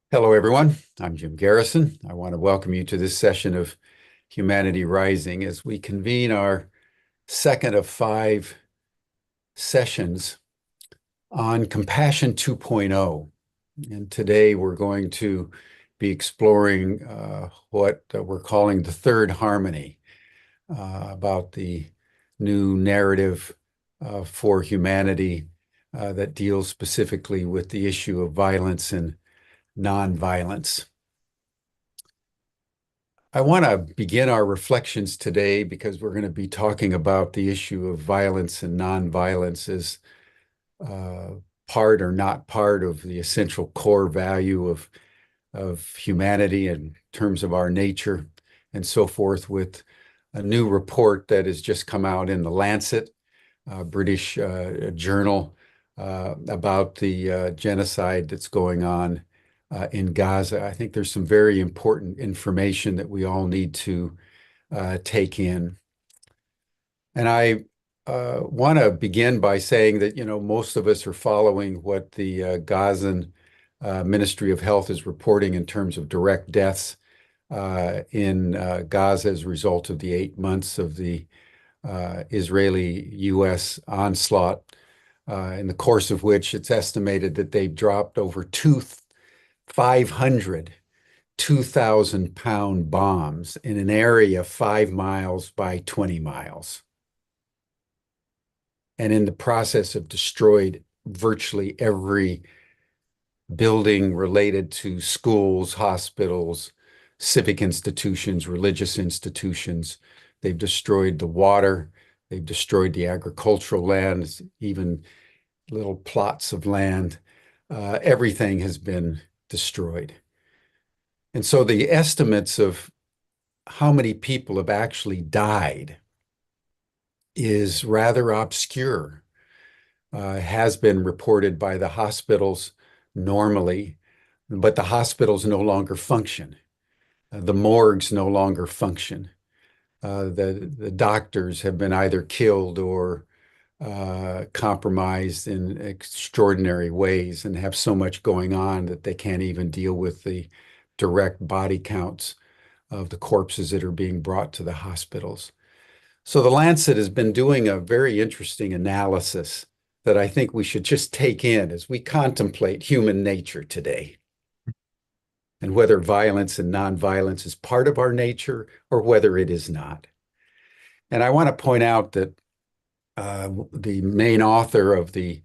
Hello, everyone. I'm Jim Garrison. I want to welcome you to this session of Humanity Rising as we convene our second of five sessions on Compassion 2.0. And today we're going to be exploring what we're calling the third harmony, about the new narrative for humanity that deals specifically with the issue of violence and nonviolence. I want to begin our reflections today because we're going to be talking about the issue of violence and nonviolence as uh, part or not part of the essential core value of humanity in terms of our nature and so forth, with a new report that has just come out in the Lancet, British journal, about the genocide that's going on in Gaza. I think there's some very important information that we all need to take in. And I want to begin by saying that, most of us are following what the Gazan Ministry of Health is reporting in terms of direct deaths in Gaza as a result of the 8 months of the Israeli-U.S. onslaught, in the course of which it's estimated that they've dropped over 500 2,000-pound bombs in an area 5 miles by 20 miles. And in the process have destroyed virtually every building related to schools, hospitals, civic institutions, religious institutions. They've destroyed the water. They've destroyed the agricultural land, even little plots of land. Everything has been destroyed. And so the estimates of how many people have actually died is rather obscure. Has been reported by the hospitals normally, but the hospitals no longer function. The morgues no longer function. The doctors have been either killed or compromised in extraordinary ways and have so much going on that they can't even deal with the direct body counts of the corpses that are being brought to the hospitals. So the Lancet has been doing a very interesting analysis that I think we should just take in as we contemplate human nature today, and whether violence and nonviolence is part of our nature or whether it is not. And I want to point out that the main author of the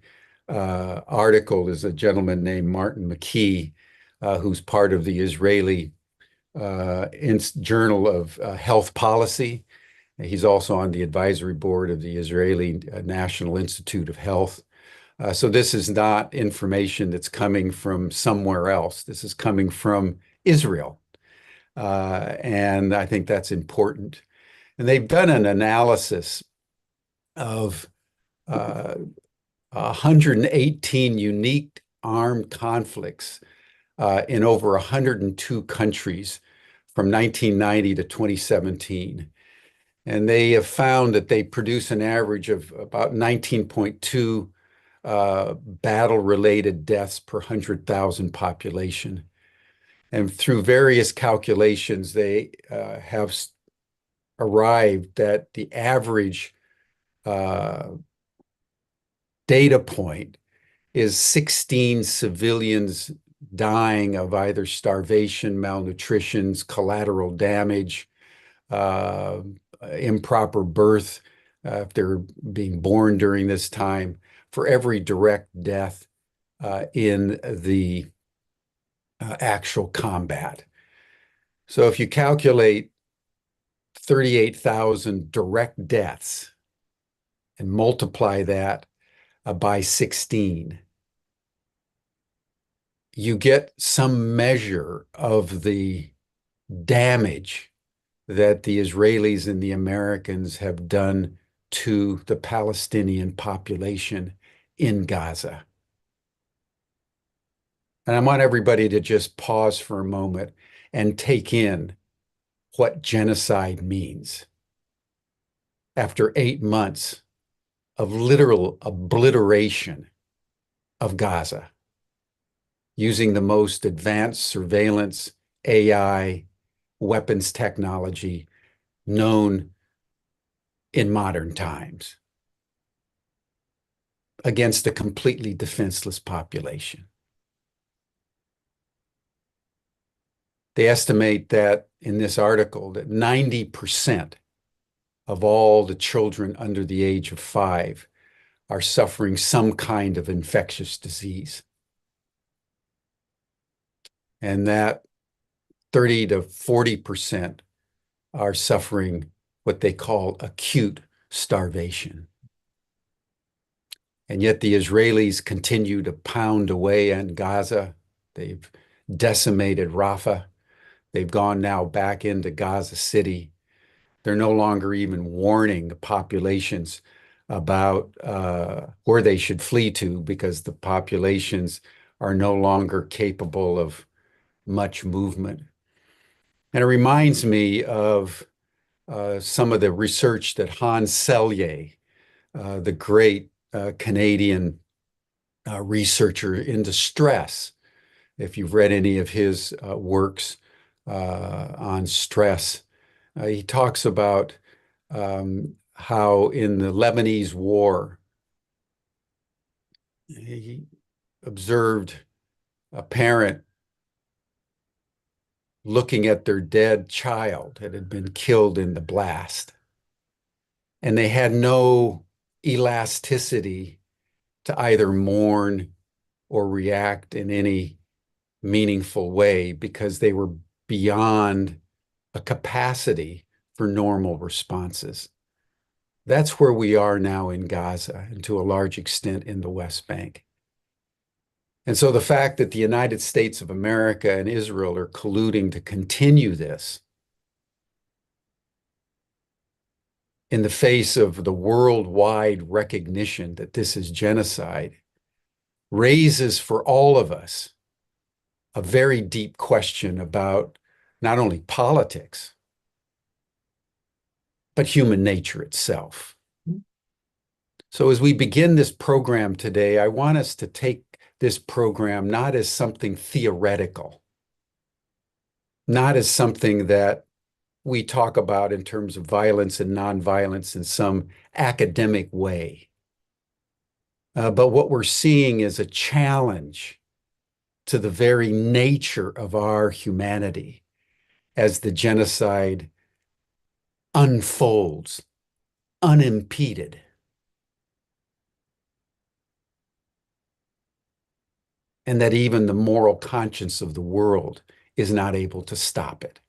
article is a gentleman named Martin McKee, who's part of the Israeli Journal of Health Policy. He's also on the advisory board of the Israeli National Institute of Health. So this is not information that's coming from somewhere else. This is coming from Israel. And I think that's important. And they've done an analysis of 118 unique armed conflicts in over 102 countries from 1990 to 2017. And they have found that they produce an average of about 19.2 battle-related deaths per 100,000 population. And through various calculations, they have arrived at the average data point is 16 civilians dying of either starvation, malnutrition, collateral damage, improper birth, if they're being born during this time, for every direct death in the actual combat. So if you calculate 38,000 direct deaths and multiply that by 16, you get some measure of the damage that the Israelis and the Americans have done to the Palestinian population in Gaza. And I want everybody to just pause for a moment and take in what genocide means. After 8 months of literal obliteration of Gaza, using the most advanced surveillance, AI, weapons technology known in modern times against a completely defenseless population. They estimate that in this article that 90% of all the children under the age of 5 are suffering some kind of infectious disease. And that 30 to 40% are suffering what they call acute starvation. And yet the Israelis continue to pound away on Gaza. They've decimated Rafah. They've gone now back into Gaza City. They're no longer even warning the populations about where they should flee to because the populations are no longer capable of much movement. And it reminds me of some of the research that Hans Selye, the great Canadian researcher into stress, if you've read any of his works on stress, he talks about how in the Lebanese war, he observed a parent looking at their dead child that had been killed in the blast. And they had no elasticity to either mourn or react in any meaningful way because they were beyond a capacity for normal responses. That's where we are now in Gaza and to a large extent in the West Bank. And so the fact that the United States of America and Israel are colluding to continue this in the face of the worldwide recognition that this is genocide raises for all of us a very deep question about not only politics, but human nature itself. So as we begin this program today, I want us to take this program not as something theoretical, not as something that we talk about in terms of violence and nonviolence in some academic way. But what we're seeing is a challenge to the very nature of our humanity as the genocide unfolds unimpeded. And that even the moral conscience of the world is not able to stop it.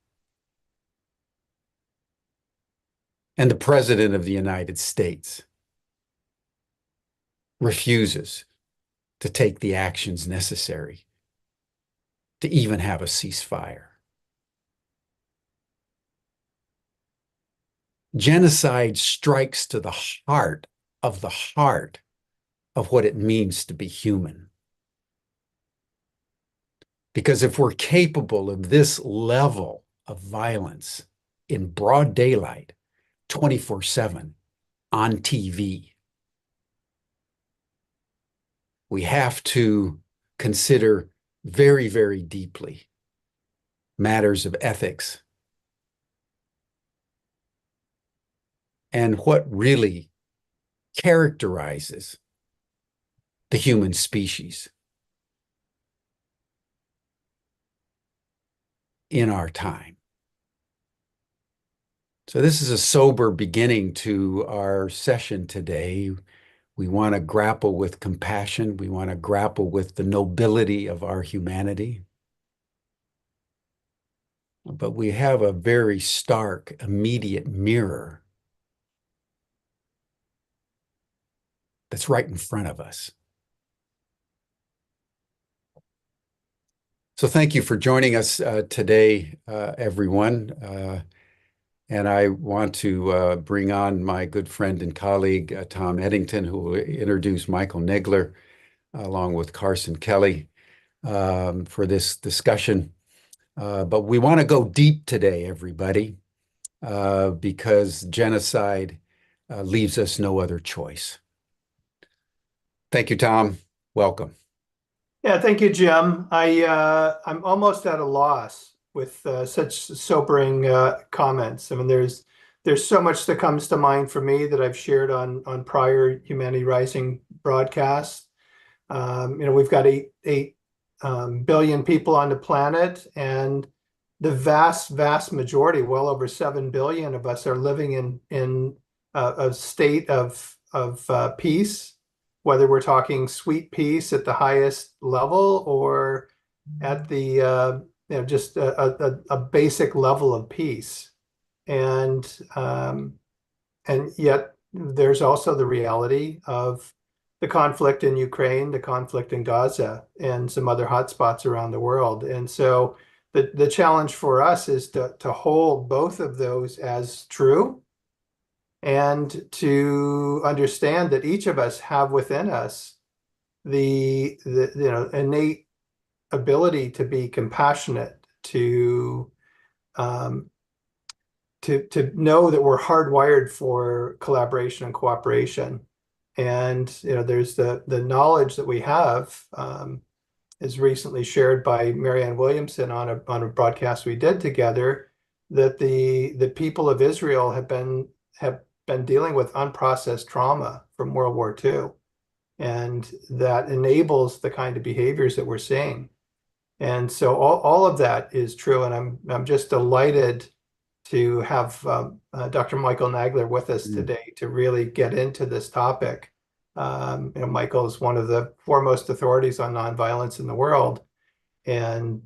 And the President of the United States refuses to take the actions necessary to even have a ceasefire. Genocide strikes to the heart of what it means to be human. Because if we're capable of this level of violence in broad daylight, 24/7 on TV, we have to consider very, very deeply matters of ethics and what really characterizes the human species in our time. So this is a sober beginning to our session today. We want to grapple with compassion. We want to grapple with the nobility of our humanity. But we have a very stark, immediate mirror that's right in front of us. So thank you for joining us today, everyone. And I want to bring on my good friend and colleague, Tom Eddington, who will introduce Michael Nagler, along with Carson Kelly, for this discussion. But we want to go deep today, everybody, because genocide leaves us no other choice. Thank you, Tom. Welcome. Yeah, thank you, Jim. I'm almost at a loss with such sobering comments. I mean, there's so much that comes to mind for me that I've shared on prior Humanity Rising broadcasts. We've got eight billion people on the planet, and the vast majority, well over 7 billion of us, are living in a state of peace, whether we're talking sweet peace at the highest level or at the just a basic level of peace. And and yet there's also the reality of the conflict in Ukraine, the conflict in Gaza, and some other hotspots around the world. And so the challenge for us is to hold both of those as true and to understand that each of us have within us the innate ability to be compassionate, um, to know that we're hardwired for collaboration and cooperation. And there's the knowledge that we have, is recently shared by Marianne Williamson on a broadcast we did together, that the people of Israel have been dealing with unprocessed trauma from World War II, and that enables the kind of behaviors that we're seeing. And so all of that is true, and I'm just delighted to have Dr. Michael Nagler with us today to really get into this topic. Michael is one of the foremost authorities on nonviolence in the world, and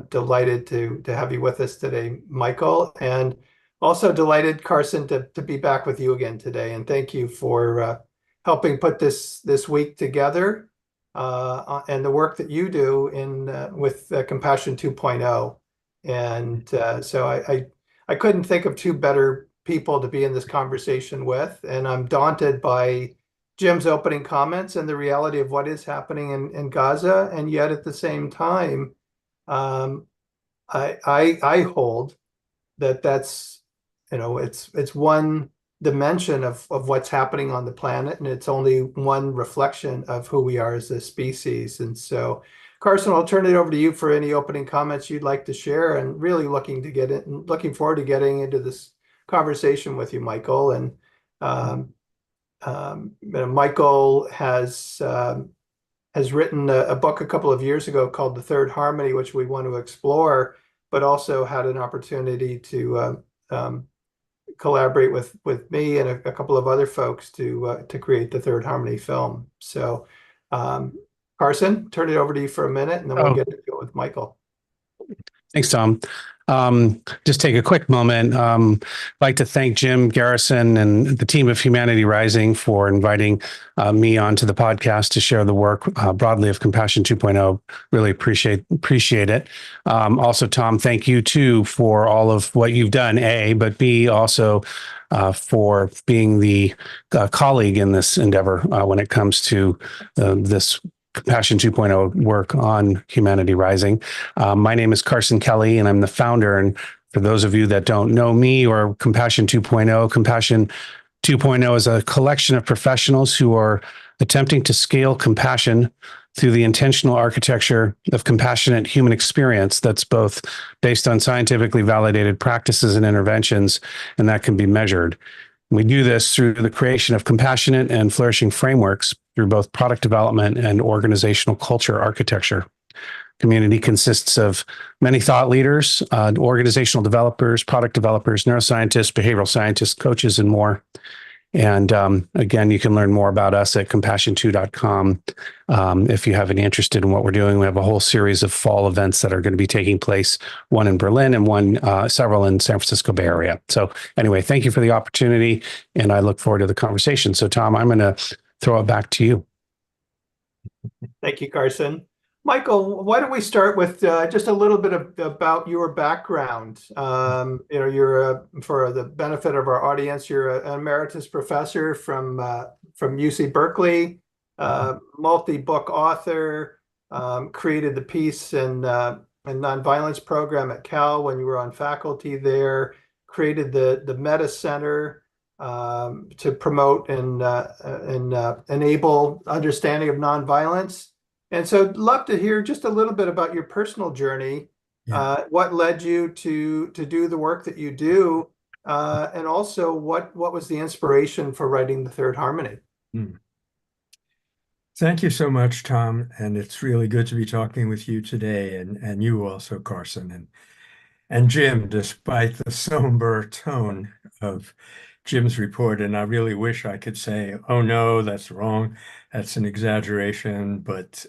delighted to have you with us today, Michael. And also delighted, Carson, to be back with you again today. And thank you for helping put this week together, and the work that you do with Compassion 2.0. And so I couldn't think of two better people to be in this conversation with. And I'm daunted by Jim's opening comments and the reality of what is happening in Gaza. And yet at the same time, I hold that's, it's one dimension of what's happening on the planet, and it's only one reflection of who we are as a species. And so, Carson, I'll turn it over to you for any opening comments you'd like to share, and really looking forward to getting into this conversation with you, Michael. And Michael has written a book a couple of years ago called The Third Harmony, which we want to explore, but also had an opportunity to collaborate with me and a couple of other folks to create the Third Harmony film. So, Carson, turn it over to you for a minute, and then we'll get into it with Michael. Thanks, Tom. Just take a quick moment. I'd like to thank Jim Garrison and the team of Humanity Rising for inviting me onto the podcast to share the work broadly of Compassion 2.0. Really appreciate it. Also, Tom, thank you too for all of what you've done, A, but B, also for being the colleague in this endeavor when it comes to this Compassion 2.0 work on Humanity Rising. My name is Carson Kelly, and I'm the founder. And for those of you that don't know me or Compassion 2.0, Compassion 2.0 is a collection of professionals who are attempting to scale compassion through the intentional architecture of compassionate human experience that's both based on scientifically validated practices and interventions, and that can be measured. We do this through the creation of compassionate and flourishing frameworks through both product development and organizational culture architecture. Community consists of many thought leaders, organizational developers, product developers, neuroscientists, behavioral scientists, coaches, and more. And again, you can learn more about us at compassion2.com. If you have any interest in what we're doing, we have a whole series of fall events that are going to be taking place, one in Berlin and several in San Francisco Bay Area. So anyway, thank you for the opportunity, and I look forward to the conversation. So Tom, I'm going to throw it back to you. Thank you, Carson. Michael, why don't we start with just a little bit about your background? You're for the benefit of our audience, you're an emeritus professor from UC Berkeley, multi-book author, created the Peace and Nonviolence program at Cal when you were on faculty there, created the Meta Center to promote and enable understanding of nonviolence. And so I'd love to hear just a little bit about your personal journey. Yeah. What led you to do the work that you do, and also what was the inspiration for writing the Third Harmony? Hmm. Thank you so much, Tom. And it's really good to be talking with you today, and you also, Carson, and Jim, despite the somber tone of Jim's report. And I really wish I could say, oh no, that's wrong. That's an exaggeration. But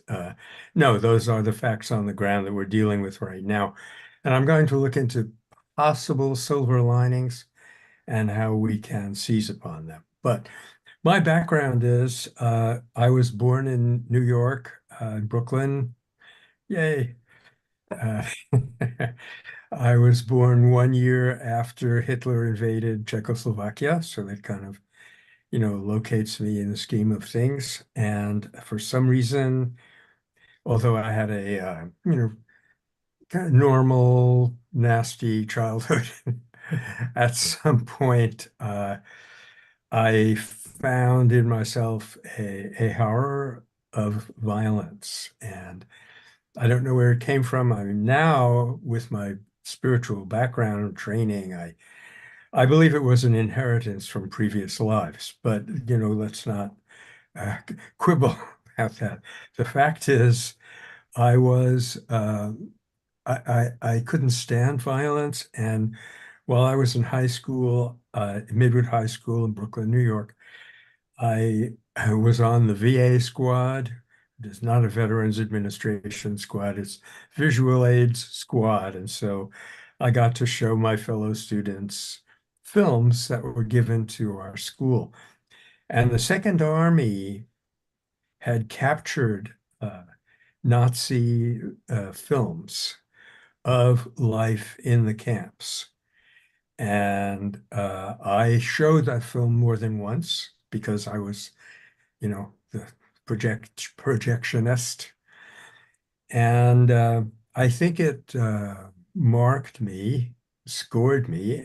no, those are the facts on the ground that we're dealing with right now. And I'm going to look into possible silver linings and how we can seize upon them. But my background is I was born in New York, Brooklyn. Yay. Uh, I was born 1 year after Hitler invaded Czechoslovakia, so that kind of, locates me in the scheme of things. And for some reason, although I had a, kind of normal, nasty childhood, at some point, I found in myself a horror of violence. And I don't know where it came from. I mean, now with my spiritual background and training, I believe it was an inheritance from previous lives. But, let's not quibble about that. The fact is, I was I couldn't stand violence, and while I was in high school, Midwood High School in Brooklyn, New York, I was on the VA squad. It is not a Veterans Administration squad, it's Visual Aids squad. And so I got to show my fellow students films that were given to our school. And the Second Army had captured Nazi films of life in the camps. And I showed that film more than once because I was, the projectionist. And I think it marked me, scored me.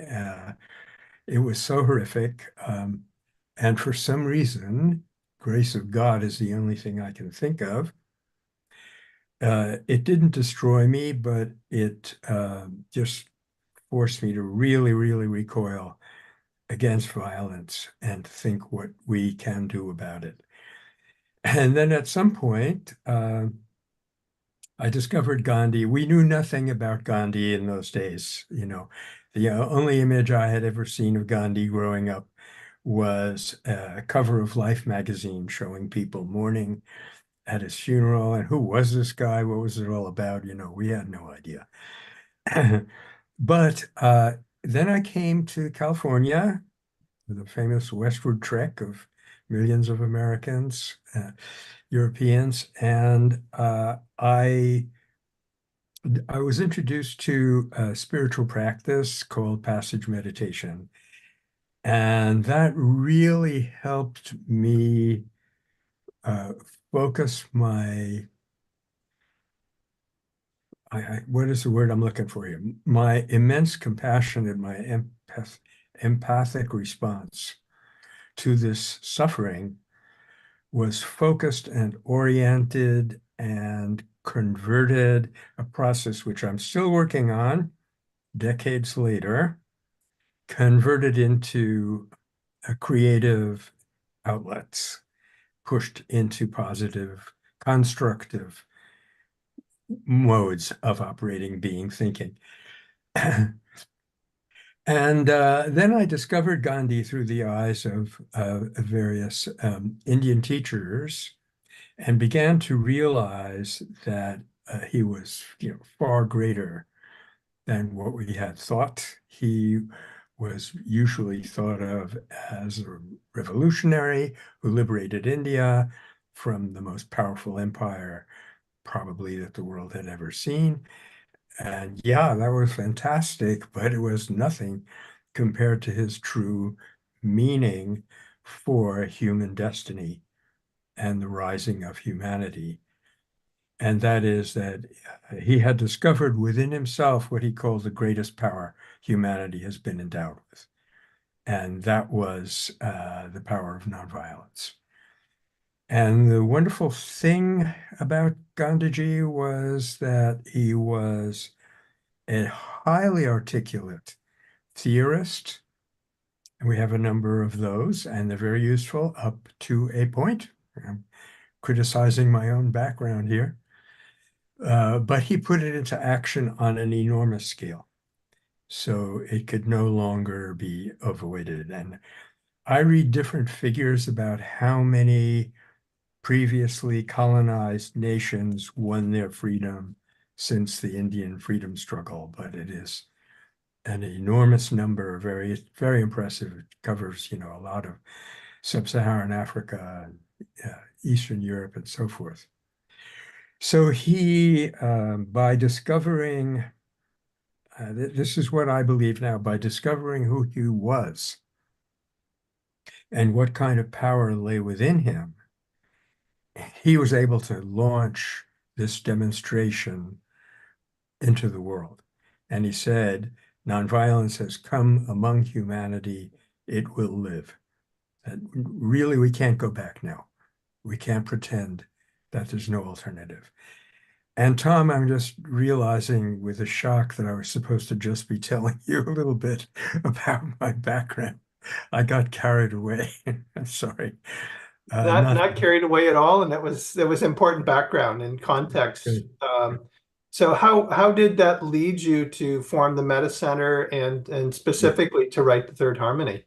It was so horrific. And for some reason, grace of God is the only thing I can think of. It didn't destroy me, but it just forced me to really, really recoil against violence and think what we can do about it. And then at some point, I discovered Gandhi. We knew nothing about Gandhi in those days. The only image I had ever seen of Gandhi growing up was a cover of Life magazine showing people mourning at his funeral. And who was this guy? What was it all about? We had no idea. But then I came to California, the famous westward trek of millions of Americans, Europeans, and I was introduced to a spiritual practice called passage meditation, and that really helped me focus my what is the word I'm looking for here? My immense compassion and my empathic response to this suffering was focused and oriented and converted, a process which I'm still working on decades later, converted into a creative outlets, pushed into positive, constructive modes of operating, being, thinking. And then I discovered Gandhi through the eyes of various Indian teachers and began to realize that he was, far greater than what we had thought. He was usually thought of as a revolutionary who liberated India from the most powerful empire probably that the world had ever seen. And yeah, that was fantastic, but it was nothing compared to his true meaning for human destiny and the rising of humanity. And that is that he had discovered within himself what he called the greatest power humanity has been endowed with. And that was the power of nonviolence. And the wonderful thing about Gandhiji was that he was a highly articulate theorist. And we have a number of those, and they're very useful up to a point. I'm criticizing my own background here. But he put it into action on an enormous scale. So it could no longer be avoided. And I read different figures about how many previously colonized nations won their freedom since the Indian freedom struggle, but it is an enormous number, very, very impressive. It covers, a lot of sub-Saharan Africa, Eastern Europe, and so forth. So he, by discovering, this is what I believe now, by discovering who he was and what kind of power lay within him, he was able to launch this demonstration into the world. And he said, nonviolence has come among humanity, it will live. And really, we can't go back now. We can't pretend that there's no alternative. And Tom, I'm just realizing with a shock that I was supposed to just be telling you a little bit about my background. I got carried away. I'm sorry. Not carried away at all, and that was important background and context. Good. So how did that lead you to form the Meta Center and specifically to write the Third Harmony?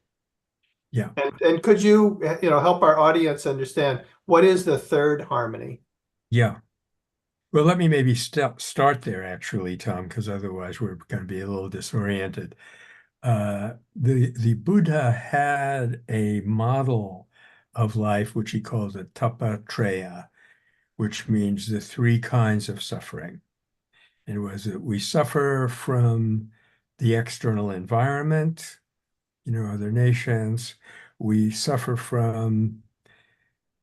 Yeah. And could you help our audience understand what is the Third Harmony? Yeah. Well, let me maybe start there actually, Tom, because otherwise we're going to be a little disoriented. The Buddha had a model of life which he called the Tapatreya, which means the three kinds of suffering. It was that we suffer from the external environment, other nations. We suffer from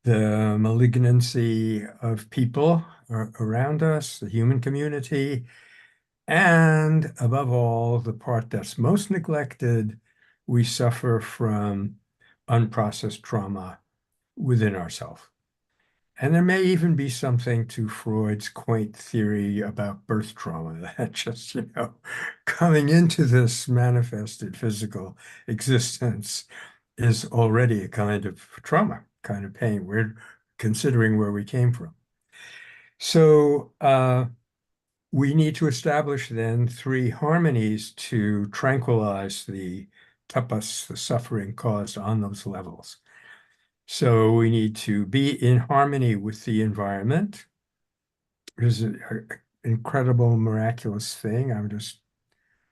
the malignancy of people around us, the human community, and above all, the part that's most neglected, we suffer from unprocessed trauma within ourselves. And there may even be something to Freud's quaint theory about birth trauma that just, coming into this manifested physical existence is already a kind of trauma, kind of pain. We're considering where we came from. So we need to establish then three harmonies to tranquilize the tapas, the suffering caused on those levels. So we need to be in harmony with the environment. There's an incredible, miraculous thing. I'm just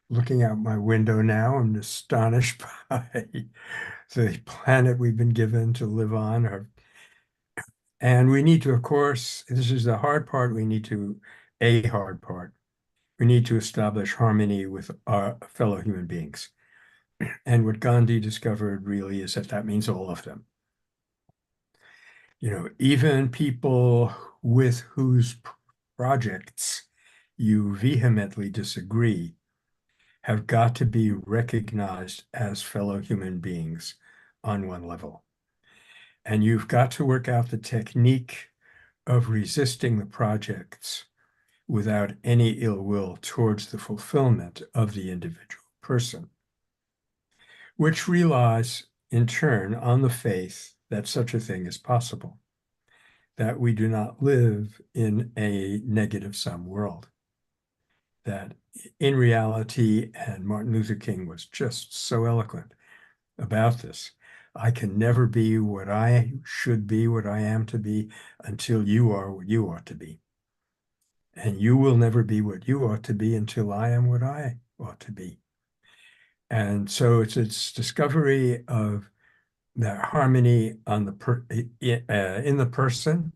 looking out my window now. I'm astonished by the planet we've been given to live on. And we need to, of course, this is the hard part, a hard part. We need to establish harmony with our fellow human beings. And what Gandhi discovered really is that means all of them. Even people with whose projects you vehemently disagree have got to be recognized as fellow human beings on one level. And you've got to work out the technique of resisting the projects without any ill will towards the fulfillment of the individual person, which relies in turn on the faith that such a thing is possible, that we do not live in a negative sum world, that in reality, and Martin Luther King was just so eloquent about this, I can never be what I should be, what I am to be, until you are what you ought to be. And you will never be what you ought to be until I am what I ought to be. And so it's discovery of that harmony on in the person,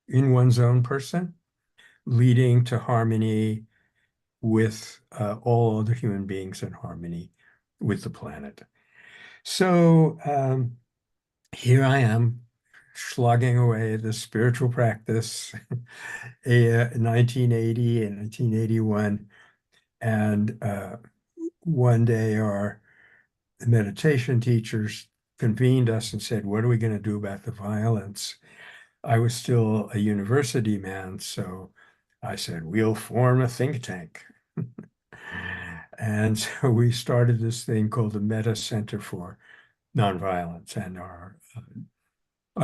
in one's own person, leading to harmony with all other human beings and harmony with the planet. So here I am, slogging away at this spiritual practice in 1980 and 1981. And one day our meditation teachers convened us and said, what are we going to do about the violence? I was still a university man, so I said, we'll form a think tank. And so we started this thing called the Meta Center for Nonviolence. And our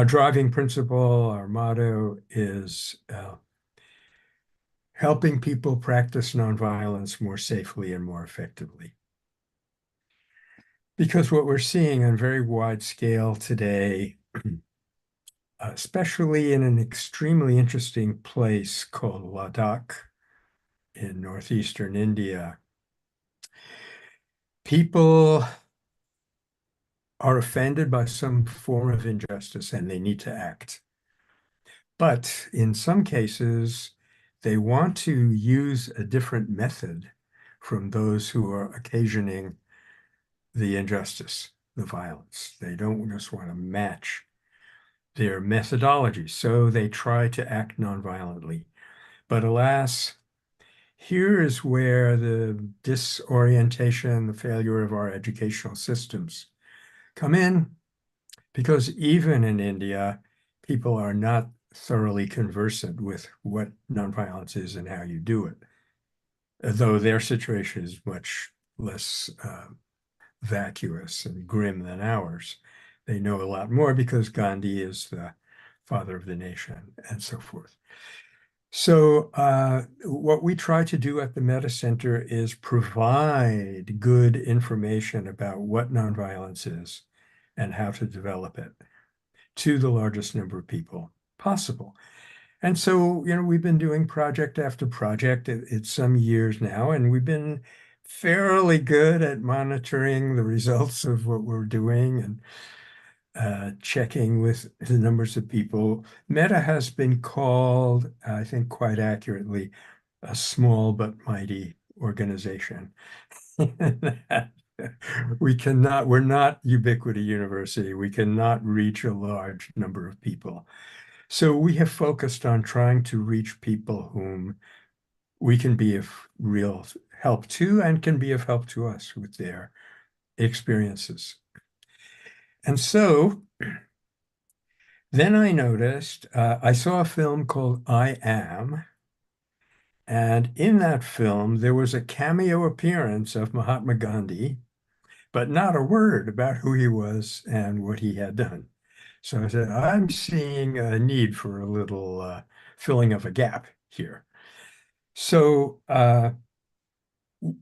driving principle, our motto is helping people practice nonviolence more safely and more effectively. Because what we're seeing on very wide scale today, especially in an extremely interesting place called Ladakh in northeastern India, people are offended by some form of injustice and they need to act. But in some cases, they want to use a different method from those who are occasioning the injustice, the violence. They don't just want to match their methodology, so they try to act nonviolently. But alas, here is where the disorientation, the failure of our educational systems come in, because even in India, people are not thoroughly conversant with what nonviolence is and how you do it, though their situation is much less vacuous and grim than ours. They know a lot more because Gandhi is the father of the nation and so forth. So what we try to do at the Meta Center is provide good information about what nonviolence is and how to develop it to the largest number of people possible. And so, we've been doing project after project. It's some years now, and we've been fairly good at monitoring the results of what we're doing and checking with the numbers of people. Meta has been called, I think quite accurately, a small but mighty organization. We're not Ubiquity University. We cannot reach a large number of people. So we have focused on trying to reach people whom we can be of real help to and can be of help to us with their experiences. And so then I noticed, I saw a film called I Am, and in that film, there was a cameo appearance of Mahatma Gandhi, but not a word about who he was and what he had done. So I said, I'm seeing a need for a little filling of a gap here. So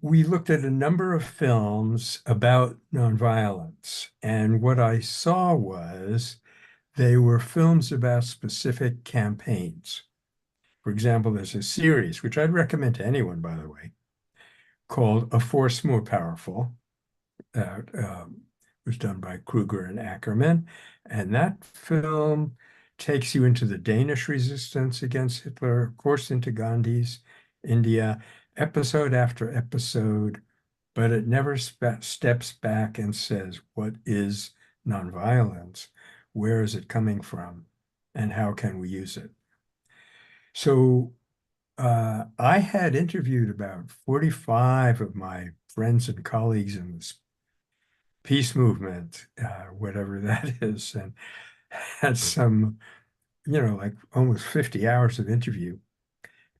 we looked at a number of films about nonviolence, and what I saw was they were films about specific campaigns. For example, there's a series, which I'd recommend to anyone, by the way, called A Force More Powerful, that was done by Kruger and Ackerman. And that film takes you into the Danish resistance against Hitler, of course, into Gandhi's India, episode after episode, but it never steps back and says, what is nonviolence? Where is it coming from? And how can we use it? So I had interviewed about 45 of my friends and colleagues in this peace movement, whatever that is, and had some, like almost 50 hours of interview.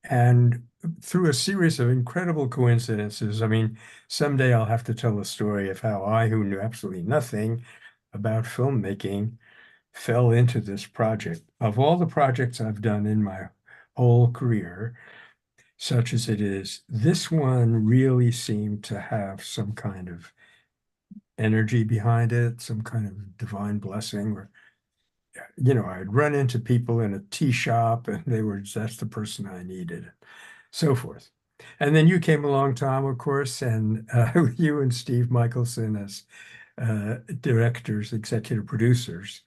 And through a series of incredible coincidences, I mean, someday I'll have to tell a story of how I, who knew absolutely nothing about filmmaking, fell into this project. Of all the projects I've done in my whole career, such as it is, this one really seemed to have some kind of energy behind it, some kind of divine blessing, or I'd run into people in a tea shop and that's the person I needed, so forth. And then you came along, Tom, of course, and you and Steve Michelson as directors, executive producers,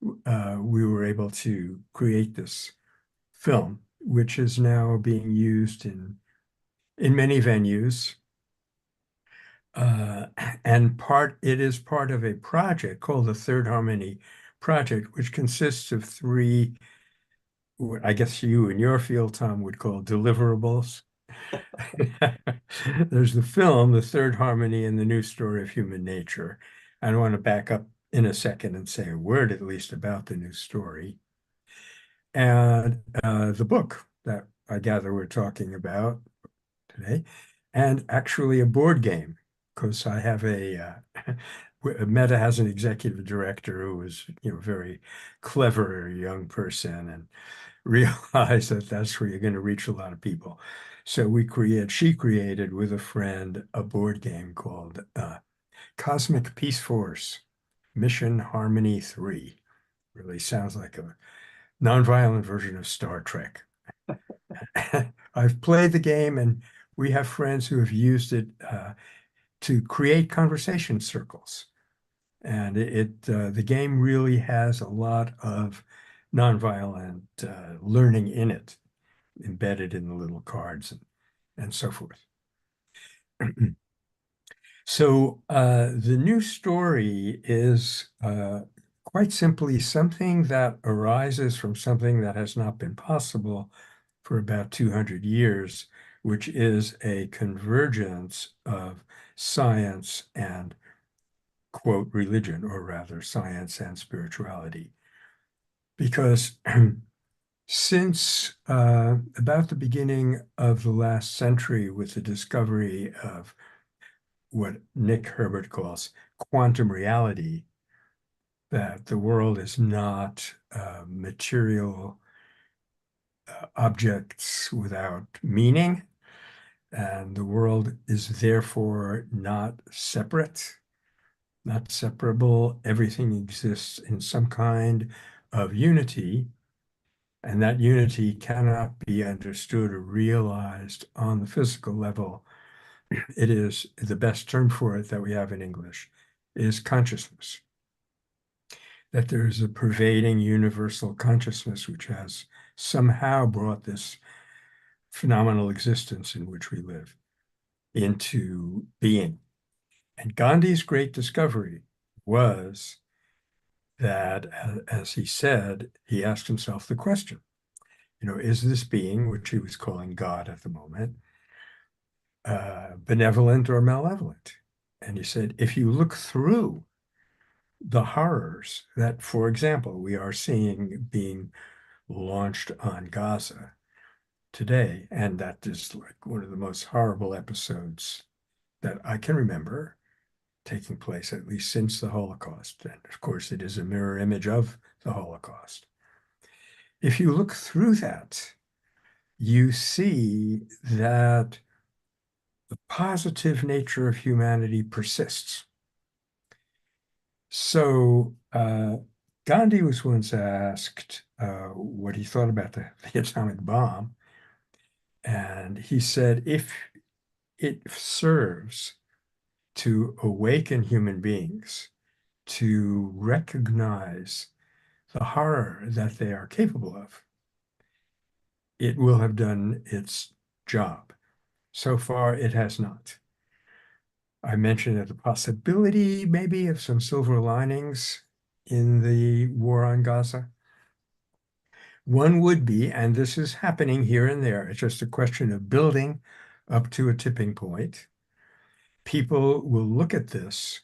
we were able to create this film, which is now being used in many venues. And it is part of a project called the Third Harmony Project, which consists of three, what I guess you in your field, Tom, would call deliverables. There's the film, The Third Harmony, and the New Story of Human Nature. I want to back up in a second and say a word at least about the new story. and the book that I gather we're talking about today, and actually a board game, because I have Meta has an executive director who is, very clever young person and realized that that's where you're going to reach a lot of people. So she created with a friend a board game called Cosmic Peace Force Mission Harmony 3. Really sounds like a nonviolent version of Star Trek. I've played the game, and we have friends who have used it to create conversation circles. And the game really has a lot of nonviolent learning in it, embedded in the little cards and so forth. So the new story is quite simply something that arises from something that has not been possible for about 200 years, which is a convergence of science and, quote, religion, or rather science and spirituality. Because since about the beginning of the last century, with the discovery of what Nick Herbert calls quantum reality, that the world is not material objects without meaning, and the world is therefore not separate, not separable. Everything exists in some kind of unity, and that unity cannot be understood or realized on the physical level. It is the best term for it that we have in English is consciousness. That there is a pervading universal consciousness which has somehow brought this phenomenal existence in which we live into being. And Gandhi's great discovery was that, as he said, he asked himself the question, is this being, which he was calling God at the moment, benevolent or malevolent? And he said, if you look through the horrors that, for example, we are seeing being launched on Gaza today, and that is like one of the most horrible episodes that I can remember taking place, at least since the Holocaust. And of course, it is a mirror image of the Holocaust. If you look through that, you see that the positive nature of humanity persists. So Gandhi was once asked what he thought about the atomic bomb. And he said, if it serves to awaken human beings to recognize the horror that they are capable of, it will have done its job. So far, it has not. I mentioned that the possibility maybe of some silver linings in the war on Gaza. One would be, and this is happening here and there, it's just a question of building up to a tipping point. People will look at this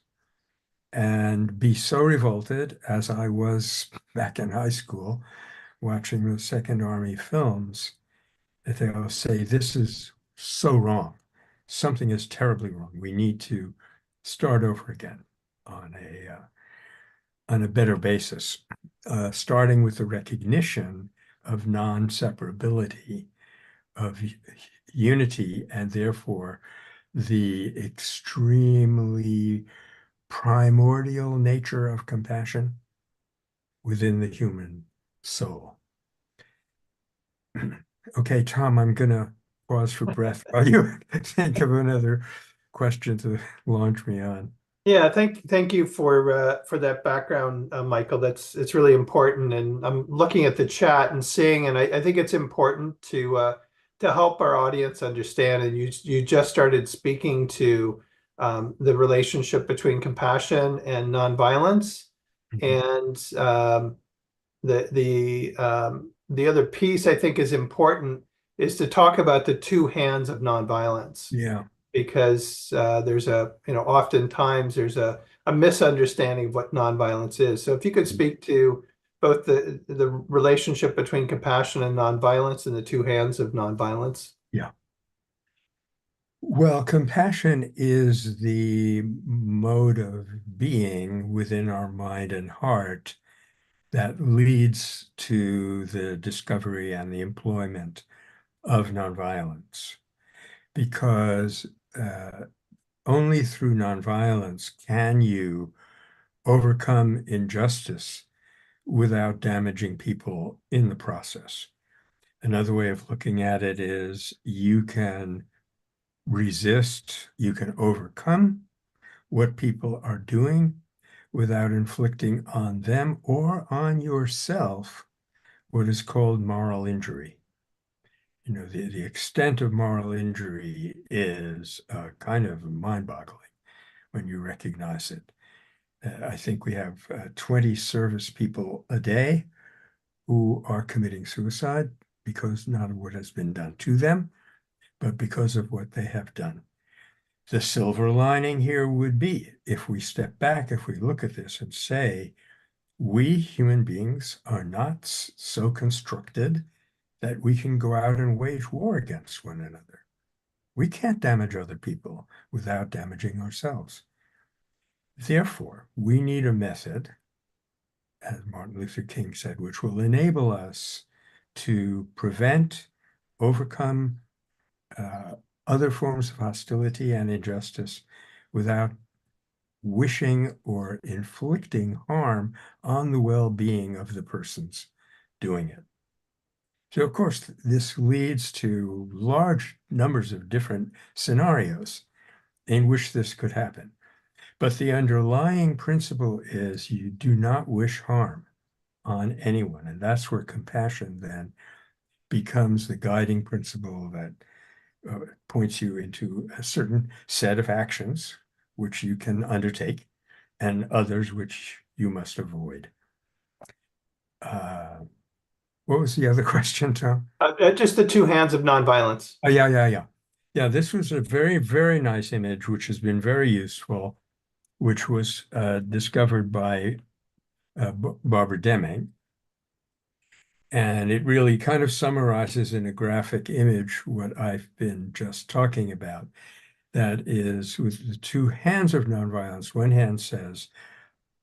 and be so revolted, as I was back in high school, watching the Second Army films, that they'll say, this is so wrong. Something is terribly wrong. We need to start over again on a better basis, starting with the recognition of non-separability, of unity, and therefore the extremely primordial nature of compassion within the human soul. Okay, Tom, I'm going to pause for breath while you think of another question to launch me on. Yeah, thank you for that background, Michael. It's really important, and I'm looking at the chat and seeing, and I think it's important to help our audience understand. And you just started speaking to the relationship between compassion and nonviolence, and the other piece I think is important is to talk about the two hands of nonviolence. Yeah. Because there's oftentimes there's a misunderstanding of what nonviolence is. So if you could speak to both the relationship between compassion and nonviolence and the two hands of nonviolence? Yeah. Well, compassion is the mode of being within our mind and heart that leads to the discovery and the employment of nonviolence. Because only through nonviolence can you overcome injustice without damaging people in the process. Another way of looking at it is you can resist, you can overcome what people are doing without inflicting on them or on yourself what is called moral injury. You know, the extent of moral injury is kind of mind-boggling when you recognize it. I think we have 20 service people a day who are committing suicide because not of what has been done to them, but because of what they have done. The silver lining here would be if we step back, if we look at this and say, we human beings are not so constructed that we can go out and wage war against one another. We can't damage other people without damaging ourselves. Therefore, we need a method, as Martin Luther King said, which will enable us to prevent, overcome other forms of hostility and injustice without wishing or inflicting harm on the well-being of the persons doing it. So, of course, this leads to large numbers of different scenarios in which this could happen. But the underlying principle is you do not wish harm on anyone. And that's where compassion then becomes the guiding principle that points you into a certain set of actions which you can undertake and others which you must avoid. What was the other question, Tom? Just the two hands of nonviolence. Oh, yeah. Yeah, this was a very, very nice image, which has been very useful, which was discovered by Barbara Deming. And it really kind of summarizes in a graphic image what I've been just talking about. That is, with the two hands of nonviolence, one hand says,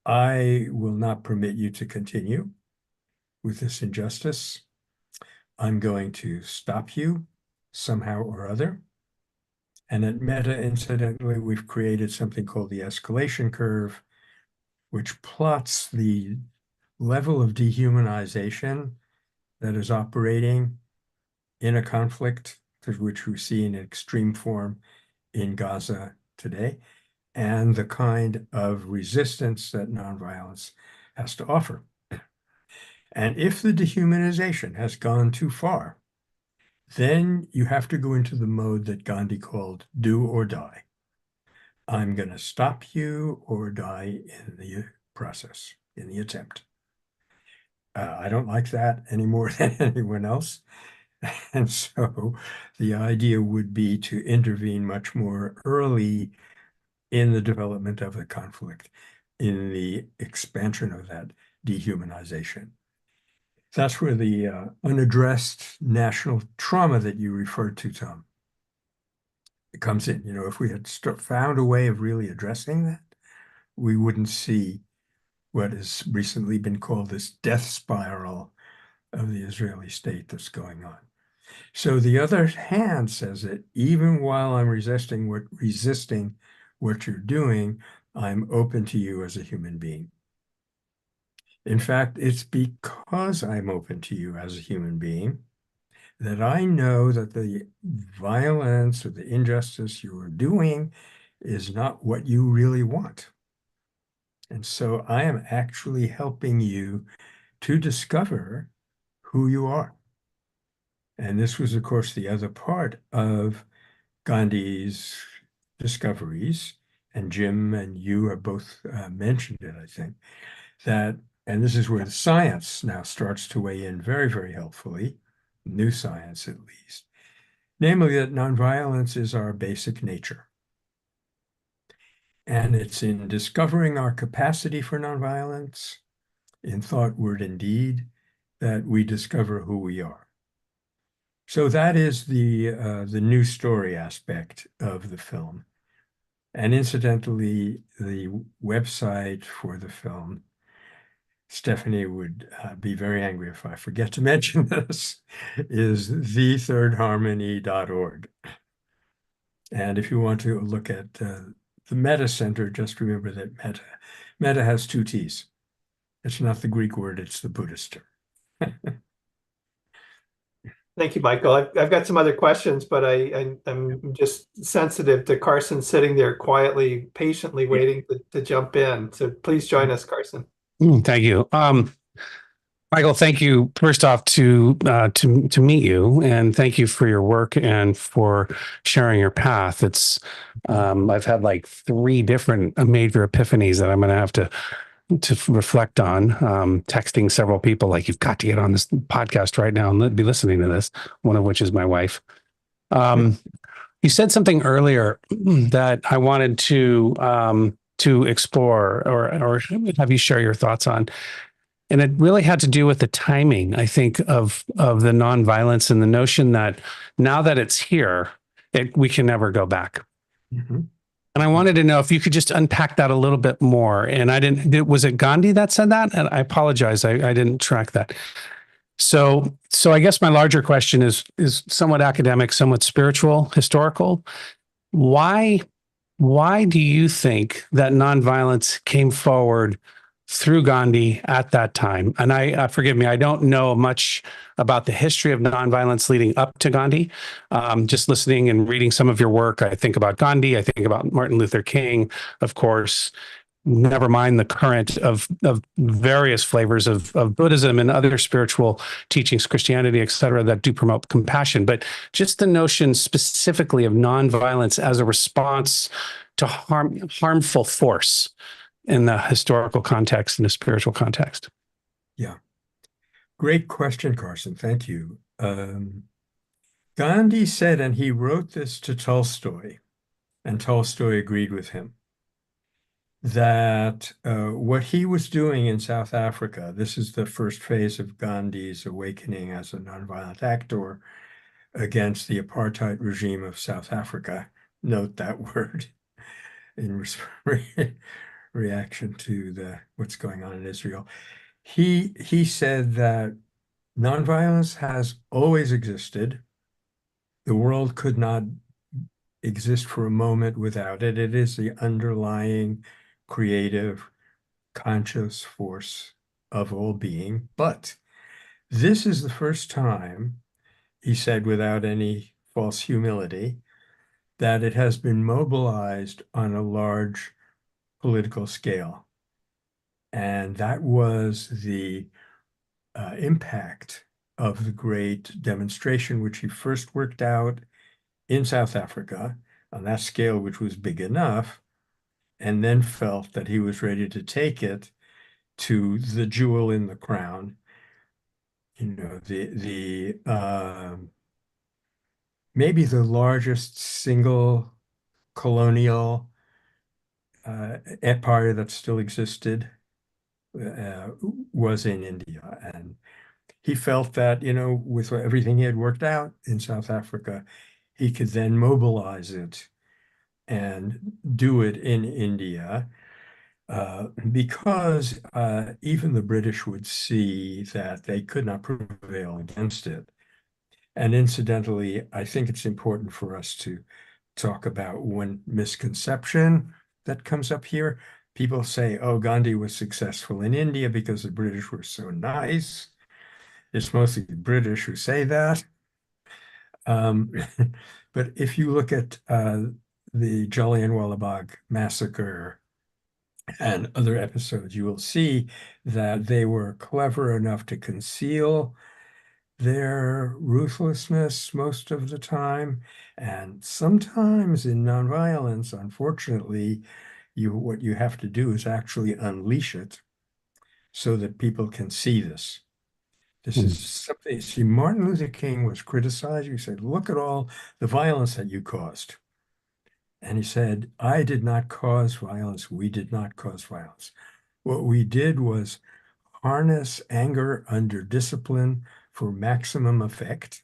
I will not permit you to continue with this injustice. I'm going to stop you somehow or other. And at Meta, incidentally, we've created something called the escalation curve, which plots the level of dehumanization that is operating in a conflict, which we see in extreme form in Gaza today, and the kind of resistance that nonviolence has to offer. And if the dehumanization has gone too far, then you have to go into the mode that Gandhi called do or die. I'm going to stop you or die in the process, in the attempt. I don't like that any more than anyone else. And so the idea would be to intervene much more early in the development of the conflict, in the expansion of that dehumanization. That's where the unaddressed national trauma that you referred to, Tom, it comes in. You know, if we had found a way of really addressing that, we wouldn't see what has recently been called this death spiral of the Israeli state that's going on. So the other hand says that even while I'm resisting what you're doing, I'm open to you as a human being. In fact, it's because I'm open to you as a human being that I know that the violence or the injustice you are doing is not what you really want. And so I am actually helping you to discover who you are. And this was, of course, the other part of Gandhi's discoveries, and Jim and you have both mentioned it, I think, that, and this is where the science now starts to weigh in very, very helpfully, new science at least, namely that nonviolence is our basic nature. And it's in discovering our capacity for nonviolence in thought, word, and deed, that we discover who we are. So that is the new story aspect of the film. And incidentally, the website for the film, Stephanie would be very angry if I forget to mention this, is thethirdharmony.org. And if you want to look at the Meta Center, just remember that Meta has two T's. It's not the Greek word, it's the Buddhist term. Thank you, Michael. I've got some other questions, but I'm just sensitive to Carson sitting there quietly, patiently waiting to jump in. So please join us, Carson. Thank you. Michael, thank you first off to meet you, and thank you for your work and for sharing your path. It's I've had like 3 different major epiphanies that I'm going to have to reflect on, texting several people like, you've got to get on this podcast right now and be listening to this, one of which is my wife. You said something earlier that I wanted to explore or have you share your thoughts on. And it really had to do with the timing, I think, of the nonviolence and the notion that now that it's here, we can never go back. Mm-hmm. And I wanted to know if you could just unpack that a little bit more. And was it Gandhi that said that? And I apologize, I didn't track that. So I guess my larger question is somewhat academic, somewhat spiritual, historical. Why do you think that nonviolence came forward through Gandhi at that time? And forgive me, I don't know much about the history of nonviolence leading up to Gandhi. Just listening and reading some of your work, I think about Gandhi, I think about Martin Luther King, of course, never mind the current of various flavors of Buddhism and other spiritual teachings, Christianity, et cetera, that do promote compassion. But just the notion specifically of nonviolence as a response to harmful force in the historical context and the spiritual context. Yeah. Great question, Carson. Thank you. Gandhi said, and he wrote this to Tolstoy, and Tolstoy agreed with him, that what he was doing in South Africa, this is the first phase of Gandhi's awakening as a nonviolent actor against the apartheid regime of South Africa. Note that word in reaction to what's going on in Israel. He said that nonviolence has always existed. The world could not exist for a moment without it. It is the underlying creative, conscious force of all being. But this is the first time, he said without any false humility, that it has been mobilized on a large political scale. And that was the impact of the great demonstration, which he first worked out in South Africa on that scale, which was big enough, and then felt that he was ready to take it to the jewel in the crown, maybe the largest single colonial empire that still existed was in India. And he felt that, with everything he had worked out in South Africa, he could then mobilize it and do it in India, because even the British would see that they could not prevail against it. And incidentally, I think it's important for us to talk about one misconception that comes up here. People say, oh, Gandhi was successful in India because the British were so nice. It's mostly the British who say that. But if you look at the Jallianwala Bagh massacre and other episodes, you will see that they were clever enough to conceal their ruthlessness most of the time. And sometimes in nonviolence, unfortunately, what you have to do is actually unleash it so that people can see this. This is something. See, Martin Luther King was criticized. He said, look at all the violence that you caused. And he said, I did not cause violence. We did not cause violence. What we did was harness anger under discipline for maximum effect.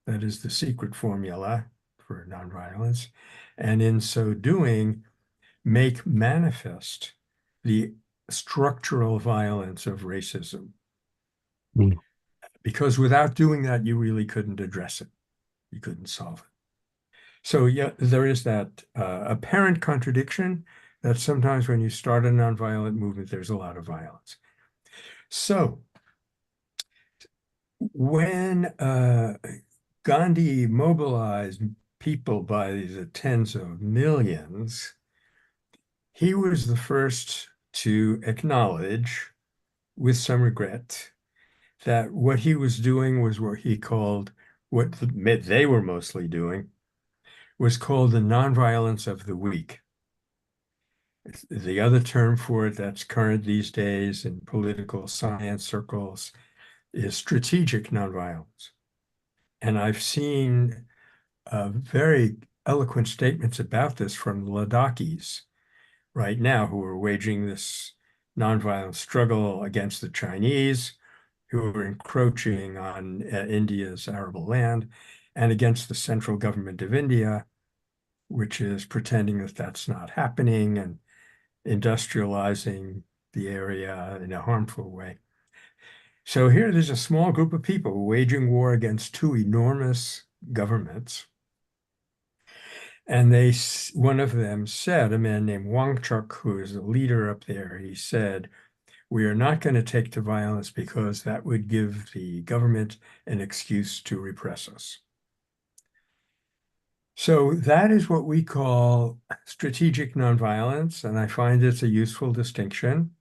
That is the secret formula for nonviolence. And in so doing, make manifest the structural violence of racism. Mm. Because without doing that, you really couldn't address it. You couldn't solve it. So yeah, there is that apparent contradiction that sometimes when you start a nonviolent movement, there's a lot of violence. So when Gandhi mobilized people by the tens of millions, he was the first to acknowledge, with some regret, that what he was doing was what he called, what they were mostly doing, was called the nonviolence of the weak. The other term for it that's current these days in political science circles is strategic nonviolence. And I've seen very eloquent statements about this from Ladakhis right now who are waging this nonviolent struggle against the Chinese, who are encroaching on India's arable land, and against the central government of India, which is pretending that that's not happening and industrializing the area in a harmful way. So here there's a small group of people waging war against two enormous governments. And one of them said, a man named Wang Chuk, who is a leader up there, he said, we are not going to take to violence because that would give the government an excuse to repress us. So that is what we call strategic nonviolence, and I find it's a useful distinction.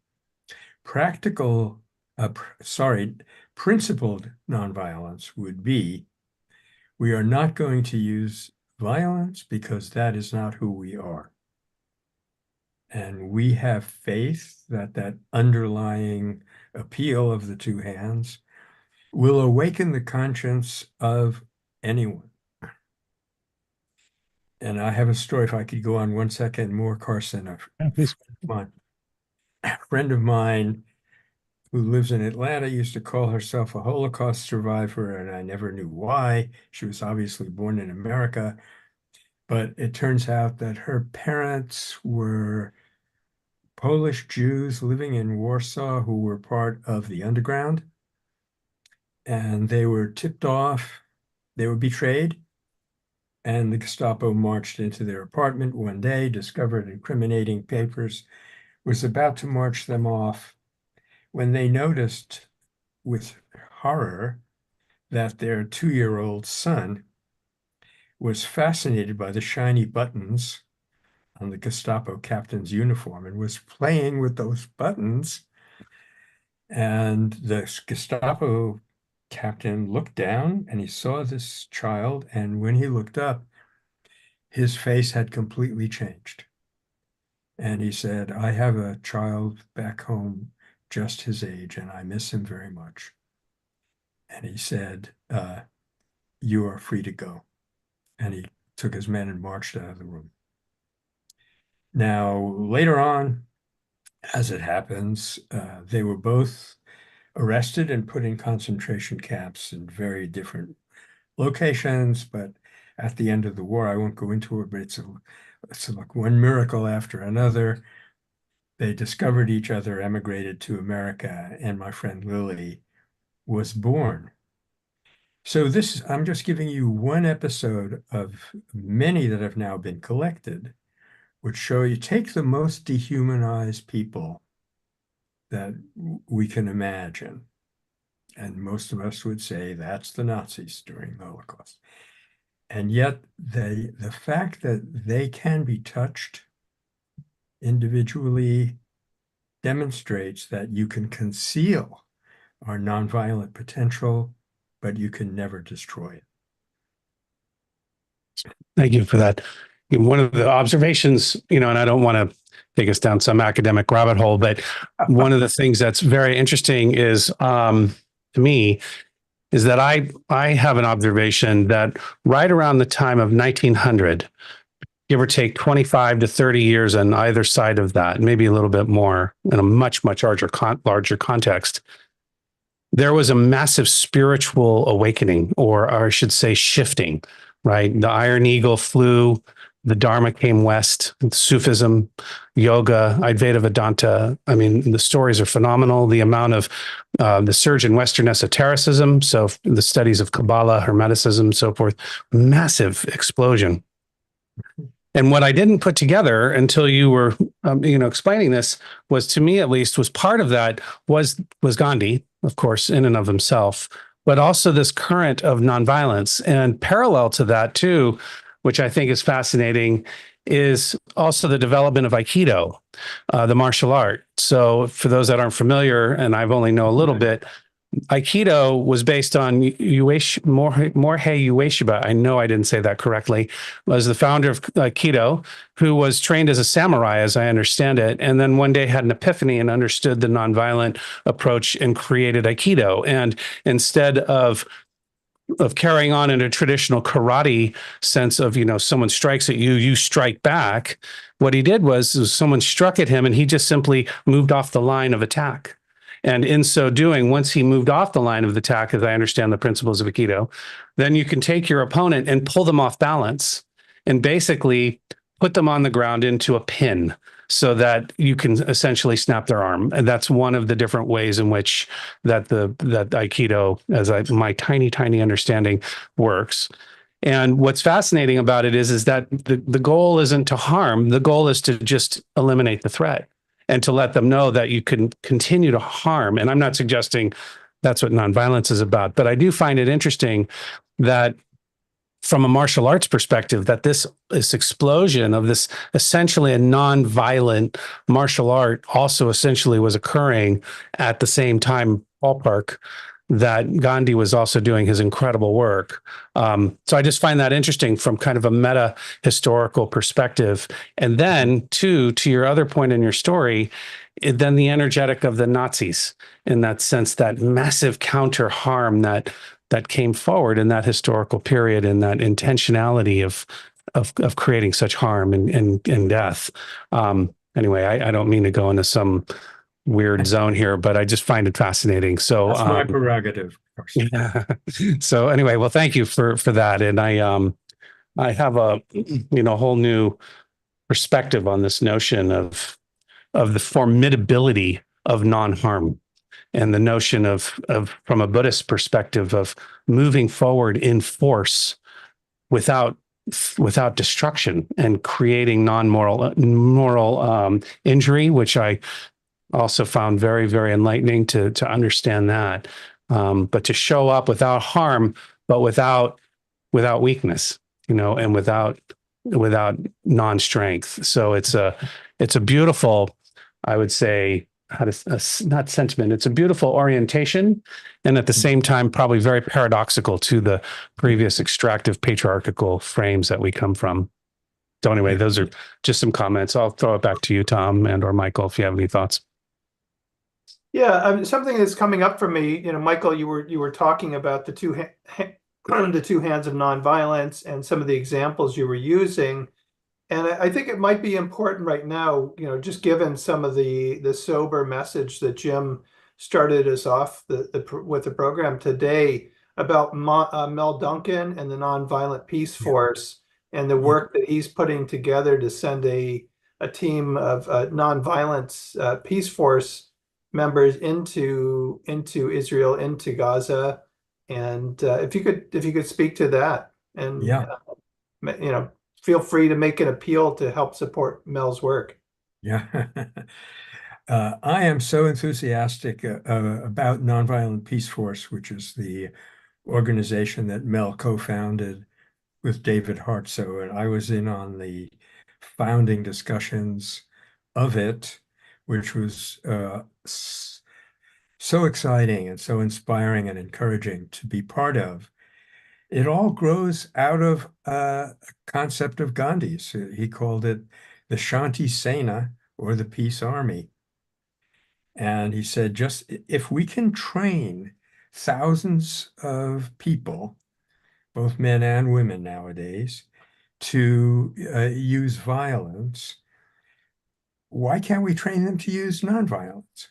Principled nonviolence would be, we are not going to use violence because that is not who we are. And we have faith that that underlying appeal of the two hands will awaken the conscience of anyone. And I have a story, if I could go on 1 second more, Carson. A friend of mine who lives in Atlanta used to call herself a Holocaust survivor, and I never knew why. She was obviously born in America, but it turns out that her parents were Polish Jews living in Warsaw who were part of the underground, and they were tipped off, they were betrayed, and the Gestapo marched into their apartment one day, discovered incriminating papers, was about to march them off when they noticed with horror that their 2-year-old son was fascinated by the shiny buttons on the Gestapo captain's uniform and was playing with those buttons. And the Gestapo captain looked down and he saw this child, and when he looked up, his face had completely changed. And he said, I have a child back home just his age, and I miss him very much. And he said, you are free to go. And he took his men and marched out of the room. Now, later on, as it happens, they were both arrested and put in concentration camps in very different locations. But at the end of the war, I won't go into it, but it's like one miracle after another. They discovered each other, emigrated to America, and my friend Lily was born. So I'm just giving you one episode of many that have now been collected, which show you take the most dehumanized people that we can imagine. And most of us would say that's the Nazis during the Holocaust. And yet the fact that they can be touched individually demonstrates that you can conceal our nonviolent potential, but you can never destroy it. Thank you for that. One of the observations, and I don't want to take us down some academic rabbit hole, but one of the things that's very interesting is, to me, is that I have an observation that right around the time of 1900, give or take 25 to 30 years on either side of that, maybe a little bit more in a much, much larger context, there was a massive spiritual awakening, or I should say shifting, right? The Iron Eagle flew, the Dharma came west, Sufism, yoga, Advaita Vedanta. I mean, the stories are phenomenal. The amount of the surge in Western esotericism, so the studies of Kabbalah, Hermeticism, so forth, massive explosion. And what I didn't put together until you were, explaining this was, to me at least, was part of that was Gandhi, of course, in and of himself, but also this current of nonviolence. And parallel to that too, which I think is fascinating, is also the development of Aikido, the martial art. So for those that aren't familiar, and I've only know a little bit, Aikido was based on Morihei Ueshiba. I know I didn't say that correctly. Was the founder of Aikido, who was trained as a samurai, as I understand it, and then one day had an epiphany and understood the nonviolent approach and created Aikido. And instead of carrying on in a traditional karate sense of, someone strikes at you, you strike back, what he did was someone struck at him and he just simply moved off the line of attack. And in so doing, once he moved off the line of attack, as I understand the principles of Aikido, then you can take your opponent and pull them off balance and basically put them on the ground into a pin so that you can essentially snap their arm. And that's one of the different ways in which that Aikido, as my tiny understanding, works. And what's fascinating about it is that the goal isn't to harm. The goal is to just eliminate the threat and to let them know that you can continue to harm. And I'm not suggesting that's what nonviolence is about, but I do find it interesting that from a martial arts perspective, that this explosion of this essentially a nonviolent martial art also essentially was occurring at the same time, ballpark, that Gandhi was also doing his incredible work. So I just find that interesting from kind of a meta historical perspective. And then to your other point in your story, then the energetic of the Nazis, in that sense, that massive counter harm that came forward in that historical period, and that intentionality of creating such harm and death. Anyway, I don't mean to go into some weird zone here, but I just find it fascinating. So that's my prerogative. Yeah. So anyway, well, thank you for that. And I have a whole new perspective on this notion of the formidability of non-harm, and the notion of from a Buddhist perspective of moving forward in force without destruction and creating moral injury, which I also found very, very enlightening to understand that. But to show up without harm, but without weakness, and without non-strength. So it's a beautiful, I would say, not sentiment. It's a beautiful orientation, and at the same time, probably very paradoxical to the previous extractive patriarchal frames that we come from. So anyway, those are just some comments. I'll throw it back to you, Tom, and or Michael, if you have any thoughts. Yeah, something that's coming up for me, Michael, you were talking about the two hands of nonviolence and some of the examples you were using. And I think it might be important right now, just given some of the sober message that Jim started us off with the program today about Mel Duncan and the Nonviolent Peace Force and the work that he's putting together to send a team of nonviolence Peace Force members into Israel, into Gaza. And if you could speak to that, and feel free to make an appeal to help support Mel's work. Yeah. I am so enthusiastic about Nonviolent Peace Force, which is the organization that Mel co-founded with David Hartso, and I was in on the founding discussions of it, which was so exciting and so inspiring and encouraging to be part of. It all grows out of a concept of Gandhi's. He called it the Shanti Sena, or the Peace Army. And he said, just if we can train thousands of people, both men and women nowadays, to use violence, why can't we train them to use nonviolence?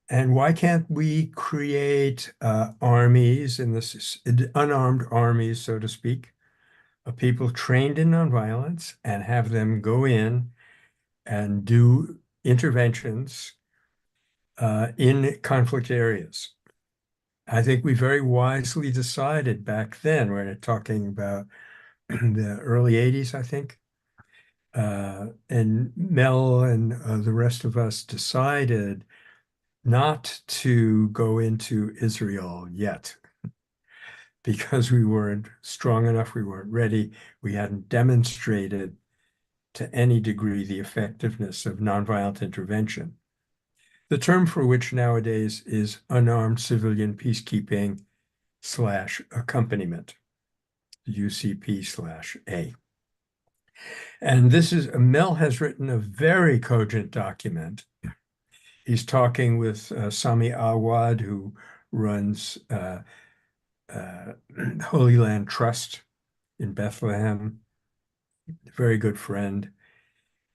And why can't we create armies, in this unarmed armies, so to speak, of people trained in nonviolence and have them go in and do interventions in conflict areas? I think we very wisely decided back then, we're talking about the early 80s, I think, and Mel and the rest of us decided not to go into Israel yet because we weren't strong enough, we weren't ready, we hadn't demonstrated to any degree the effectiveness of nonviolent intervention. The term for which nowadays is unarmed civilian peacekeeping / accompaniment, UCP/A. And this is, Mel has written a very cogent document. He's talking with Sami Awad, who runs Holy Land Trust in Bethlehem, very good friend.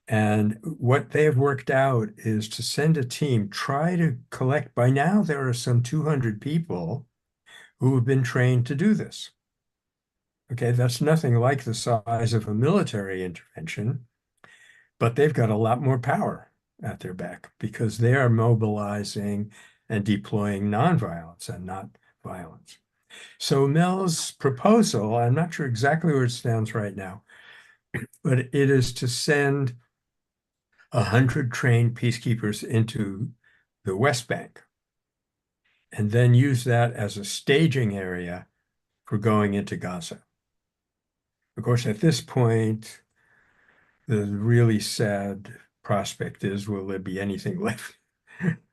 And what they have worked out is to send a team, try to collect, by now there are some 200 people who have been trained to do this. Okay, that's nothing like the size of a military intervention, but they've got a lot more power at their back because they are mobilizing and deploying nonviolence and not violence. So Mel's proposal, I'm not sure exactly where it stands right now, but it is to send 100 trained peacekeepers into the West Bank and then use that as a staging area for going into Gaza. Of course, at this point, the really sad prospect is, will there be anything left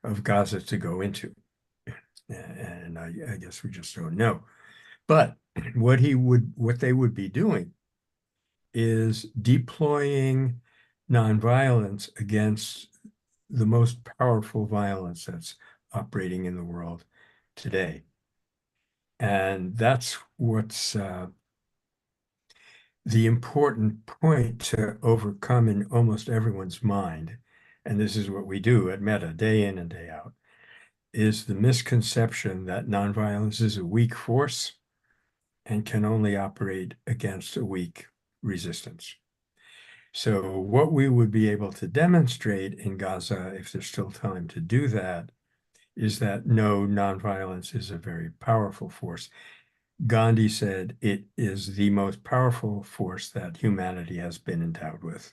of Gaza to go into? And I guess we just don't know. But what they would be doing is deploying nonviolence against the most powerful violence that's operating in the world today. And that's what's the important point to overcome in almost everyone's mind, and this is what we do at Meta day in and day out, is the misconception that nonviolence is a weak force and can only operate against a weak resistance. So what we would be able to demonstrate in Gaza, if there's still time to do that, is that no, nonviolence is a very powerful force. Gandhi said it is the most powerful force that humanity has been endowed with.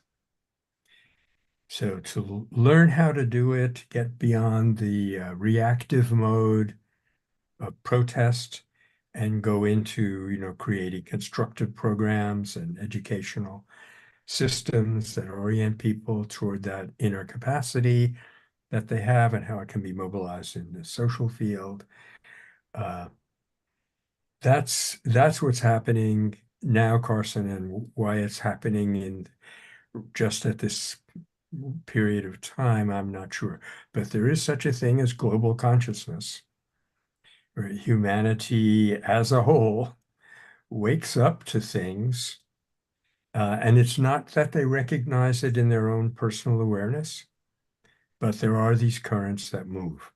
So to learn how to do it, get beyond the reactive mode of protest and go into, creating constructive programs and educational systems that orient people toward that inner capacity that they have and how it can be mobilized in the social field. That's what's happening now, Carson, and why it's happening in just at this period of time, I'm not sure. But there is such a thing as global consciousness, where humanity as a whole wakes up to things. And it's not that they recognize it in their own personal awareness, but there are these currents that move.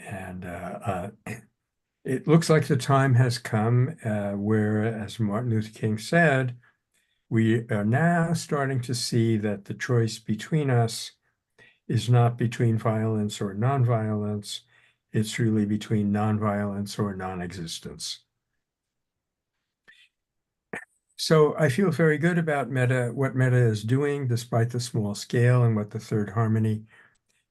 And it looks like the time has come where, as Martin Luther King said, we are now starting to see that the choice between us is not between violence or nonviolence. It's really between nonviolence or non-existence. So I feel very good about Meta, what Meta is doing, despite the small scale, and what the Third Harmony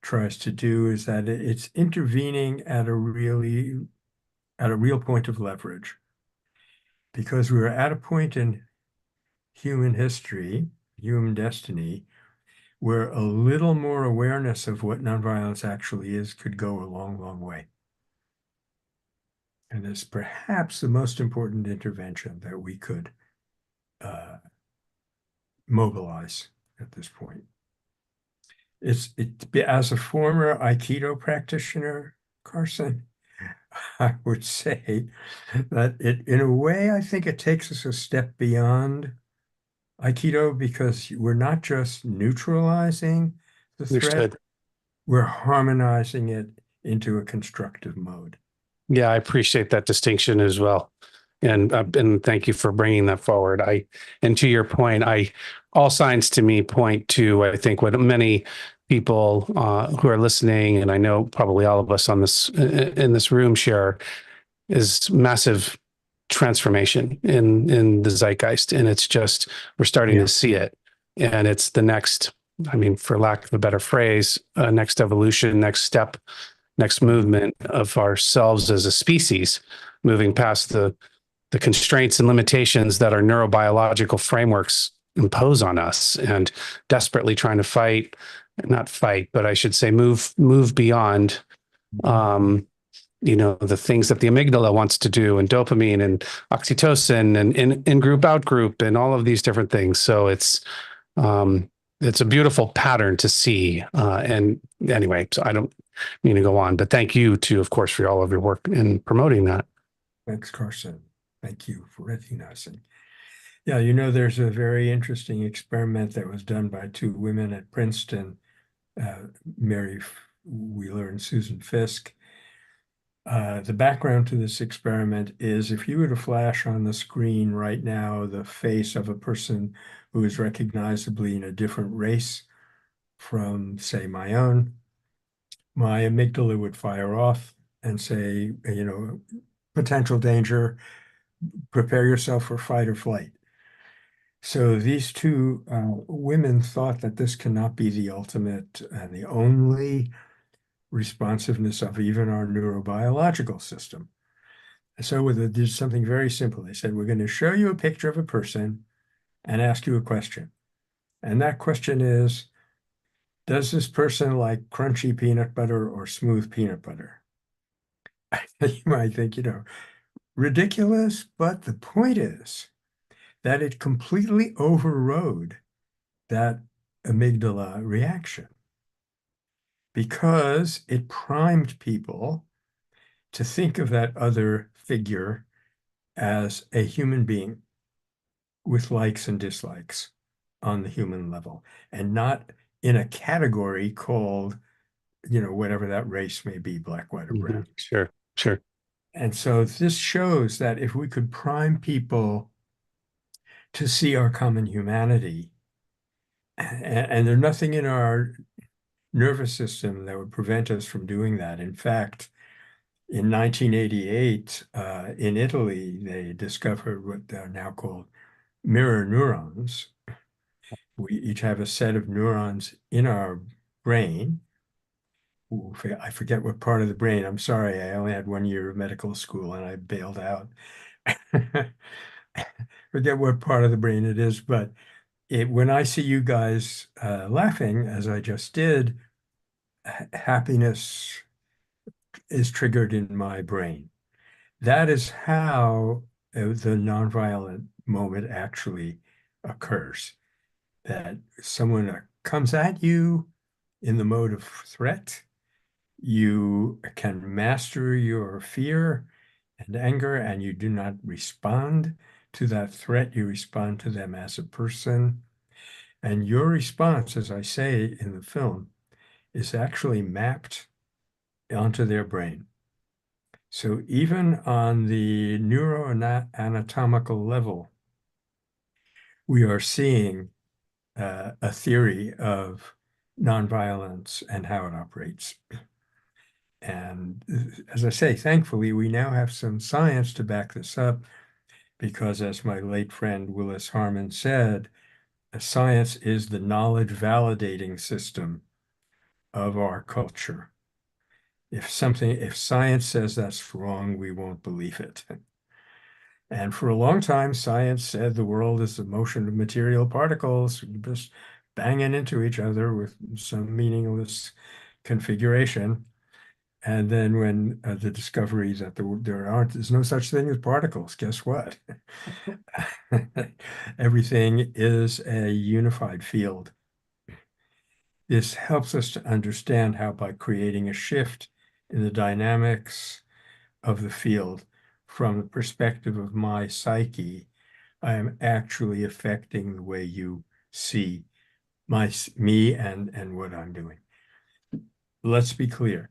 tries to do is that it's intervening at a real point of leverage. Because we are at a point in human history, human destiny, where a little more awareness of what nonviolence actually is could go a long, long way. And it's perhaps the most important intervention that we could mobilize at this point. As a former Aikido practitioner, Carson, I would say that in a way, I think it takes us a step beyond Aikido because we're not just neutralizing the threat, Understood. we're harmonizing it into a constructive mode. Yeah, I appreciate that distinction as well. And thank you for bringing that forward. And to your point, all signs to me point to, I think, what many people who are listening, and I know probably all of us in this room share, is massive transformation in the zeitgeist. And it's just, we're starting to see it. And it's the next, I mean, for lack of a better phrase, next evolution, next step, next movement of ourselves as a species, moving past the constraints and limitations that our neurobiological frameworks impose on us, and desperately trying to not fight, but I should say move beyond, the things that the amygdala wants to do, and dopamine and oxytocin and in group, out group, and all of these different things. So it's a beautiful pattern to see. And anyway, so I don't mean to go on, but thank you too, of course, for all of your work in promoting that. Thanks, Carson. Thank you for recognizing. Yeah, there's a very interesting experiment that was done by two women at Princeton, Mary Wheeler and Susan Fisk. The background to this experiment is if you were to flash on the screen right now the face of a person who is recognizably in a different race from, say, my own, my amygdala would fire off and say, potential danger, prepare yourself for fight or flight. So these two women thought that this cannot be the ultimate and the only responsiveness of even our neurobiological system. So they did something very simple. They said, we're going to show you a picture of a person and ask you a question. And that question is, does this person like crunchy peanut butter or smooth peanut butter? You might think, ridiculous, but the point is that it completely overrode that amygdala reaction because it primed people to think of that other figure as a human being with likes and dislikes on the human level, and not in a category called, whatever that race may be, black, white, or brown. Sure. And so this shows that if we could prime people to see our common humanity, and there's nothing in our nervous system that would prevent us from doing that. In fact, in 1988, in Italy, they discovered what are now called mirror neurons. We each have a set of neurons in our brain. Ooh, I forget what part of the brain. I'm sorry, I only had 1 year of medical school and I bailed out. Forget what part of the brain it is, but when I see you guys laughing, as I just did, happiness is triggered in my brain. That is how the nonviolent moment actually occurs. That someone comes at you in the mode of threat, you can master your fear and anger, and you do not respond to that threat. You respond to them as a person. And your response, as I say in the film, is actually mapped onto their brain. So even on the neuroanatomical level, we are seeing a theory of nonviolence and how it operates. And as I say, thankfully, we now have some science to back this up because, as my late friend Willis Harman said, science is the knowledge validating system of our culture. If science says that's wrong, we won't believe it. And for a long time, science said the world is the motion of material particles just banging into each other with some meaningless configuration. And then when the discovery that there's no such thing as particles, guess what? Everything is a unified field. This helps us to understand how by creating a shift in the dynamics of the field from the perspective of my psyche, I am actually affecting the way you see me and what I'm doing. Let's be clear.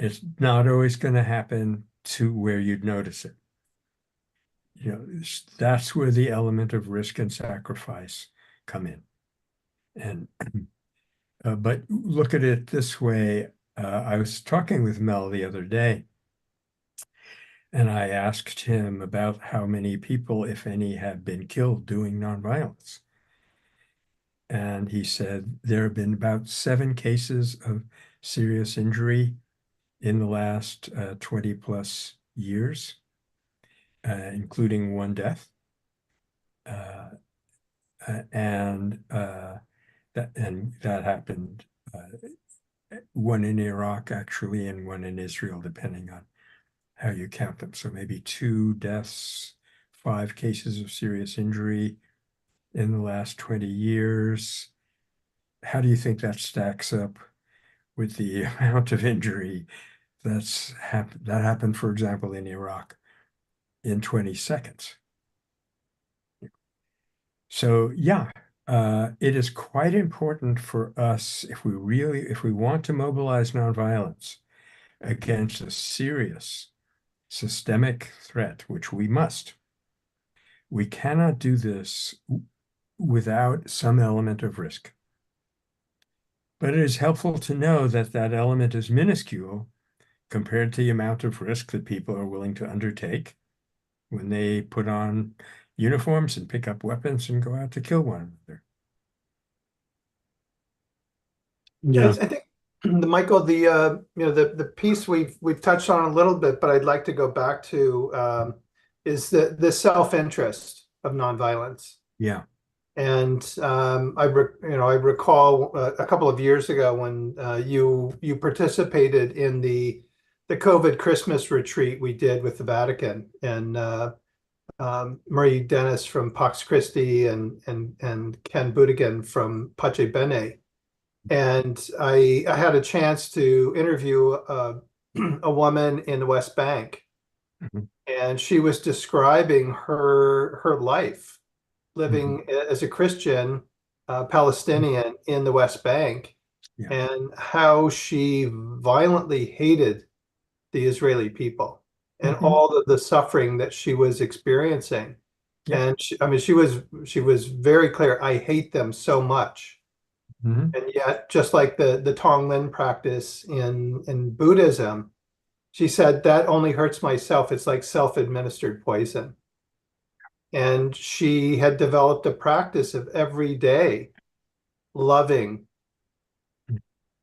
It's not always going to happen to where you'd notice it. That's where the element of risk and sacrifice come in. And but look at it this way. I was talking with Mel the other day, and I asked him about how many people, if any, have been killed doing nonviolence. And he said there have been about 7 cases of serious injury in the last 20 plus years, including 1 death. And that happened, 1 in Iraq actually, and 1 in Israel, depending on how you count them. So maybe 2 deaths, 5 cases of serious injury in the last 20 years. How do you think that stacks up with the amount of injury that happened, for example, in Iraq in 20 seconds? So yeah, it is quite important for us if we want to mobilize nonviolence against a serious systemic threat, which we must. We cannot do this without some element of risk. But it is helpful to know that that element is minuscule compared to the amount of risk that people are willing to undertake when they put on uniforms and pick up weapons and go out to kill one another. Yeah. I think Michael, the piece we've touched on a little bit, but I'd like to go back to is the self-interest of nonviolence. Yeah. And I recall a couple of years ago when you participated in the COVID Christmas retreat we did with the Vatican, and Marie Dennis from Pax Christi and Ken Budigan from Pace Bene. And I had a chance to interview a woman in the West Bank, Mhm. and she was describing her life living as a Christian Palestinian in the West Bank, Yeah. and how she violently hated the Israeli people and Mhm. all of the suffering that she was experiencing. Yeah. And she was very clear, I hate them so much. Mhm. And yet, just like the Tonglen practice in Buddhism, she said that only hurts myself. It's like self-administered poison. And she had developed a practice of every day loving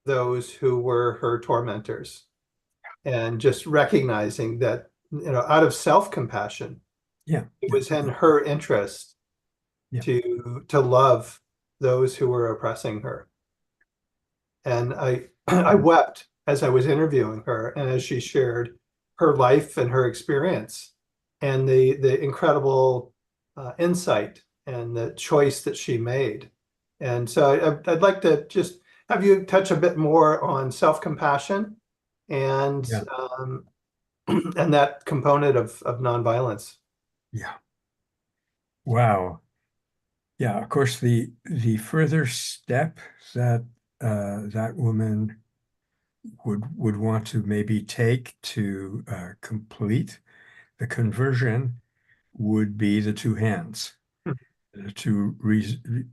those who were her tormentors, and just recognizing that, out of self-compassion, Yeah. it Yeah. was in her interest Yeah. to love those who were oppressing her. And I wept as I was interviewing her, and as she shared her life and her experience, and the incredible insight and the choice that she made. And so I'd like to just have you touch a bit more on self-compassion and Yeah. and that component of nonviolence. Yeah. Wow. Yeah. Of course, the further step that that woman would want to maybe take to complete the conversion would be the 2 hands. To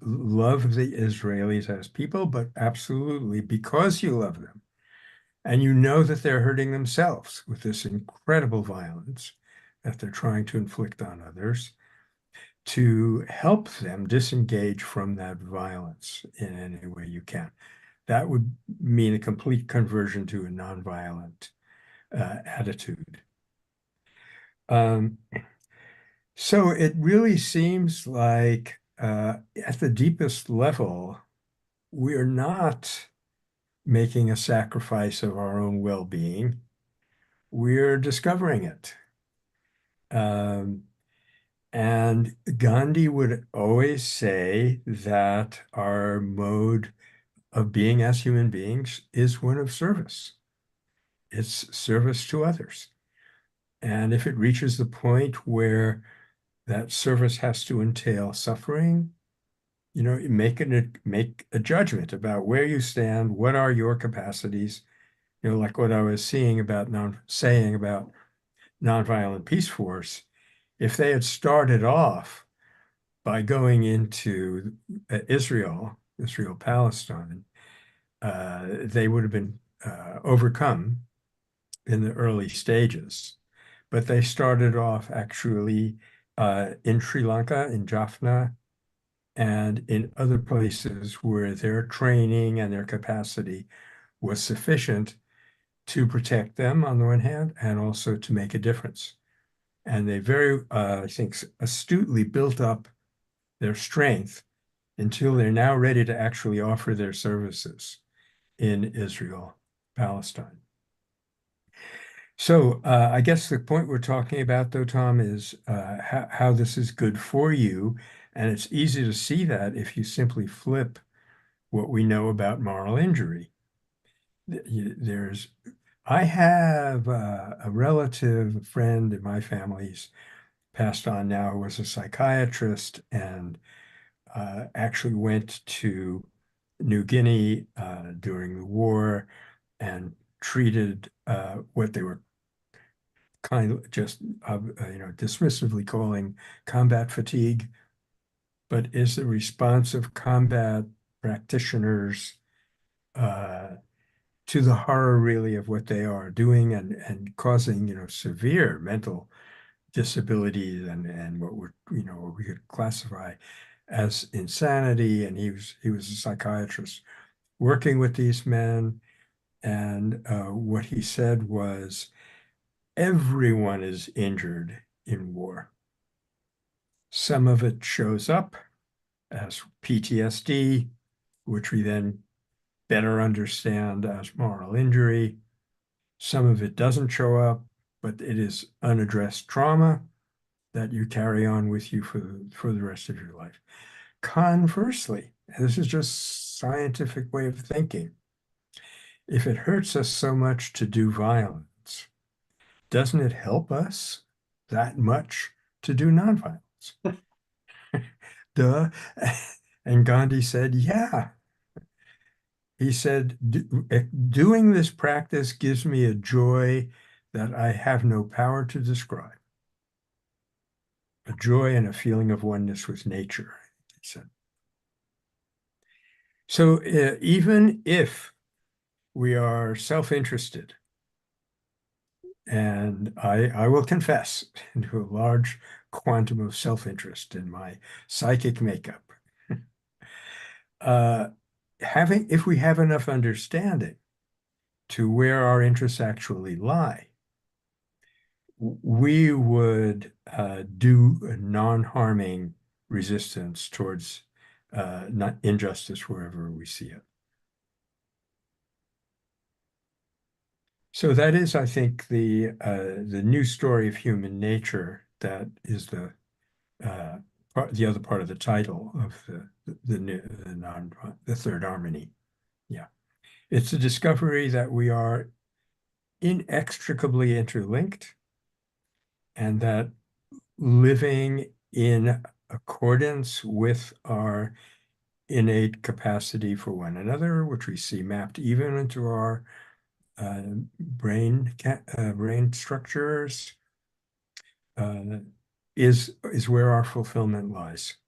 love the Israelis as people, but absolutely because you love them and you know that they're hurting themselves with this incredible violence that they're trying to inflict on others, to help them disengage from that violence in any way you can. That would mean a complete conversion to a nonviolent attitude. So it really seems like at the deepest level, we're not making a sacrifice of our own well-being. We're discovering it. And Gandhi would always say that our mode of being as human beings is one of service. It's service to others. And if it reaches the point where that service has to entail suffering, make a judgment about where you stand, what are your capacities, like what I was saying about nonviolent peace force. If they had started off by going into Israel, Palestine, they would have been overcome in the early stages. But they started off actually in Sri Lanka, in Jaffna, and in other places where their training and their capacity was sufficient to protect them on the one hand, and also to make a difference. And they very, I think, astutely built up their strength until they're now ready to actually offer their services in Israel, Palestine. So I guess the point we're talking about, though, Tom, is how this is good for you. And it's easy to see that if you simply flip what we know about moral injury. I have a relative, a friend in my family's passed on now, who was a psychiatrist and actually went to New Guinea during the war and treated what they were kind of just dismissively calling combat fatigue, but is the response of combat practitioners to the horror really of what they are doing and causing severe mental disabilities and what we could classify as insanity. And he was a psychiatrist working with these men, and what he said was, everyone is injured in war. Some of it shows up as PTSD, which we then better understand as moral injury. Some of it doesn't show up, but it is unaddressed trauma that you carry on with you for the rest of your life. Conversely, and this is just scientific way of thinking, if it hurts us so much to do violence, doesn't it help us that much to do nonviolence? Duh. And Gandhi said, yeah. He said, doing this practice gives me a joy that I have no power to describe. A joy and a feeling of oneness with nature, he said. So even if we are self-interested, and I will confess to a large quantum of self-interest in my psychic makeup, if we have enough understanding to where our interests actually lie, we would do a non-harming resistance towards injustice wherever we see it. So that is, I think, the new story of human nature that is the other part of the title of the third harmony. Yeah, it's a discovery that we are inextricably interlinked, and that living in accordance with our innate capacity for one another, which we see mapped even into our brain structures, is where our fulfillment lies.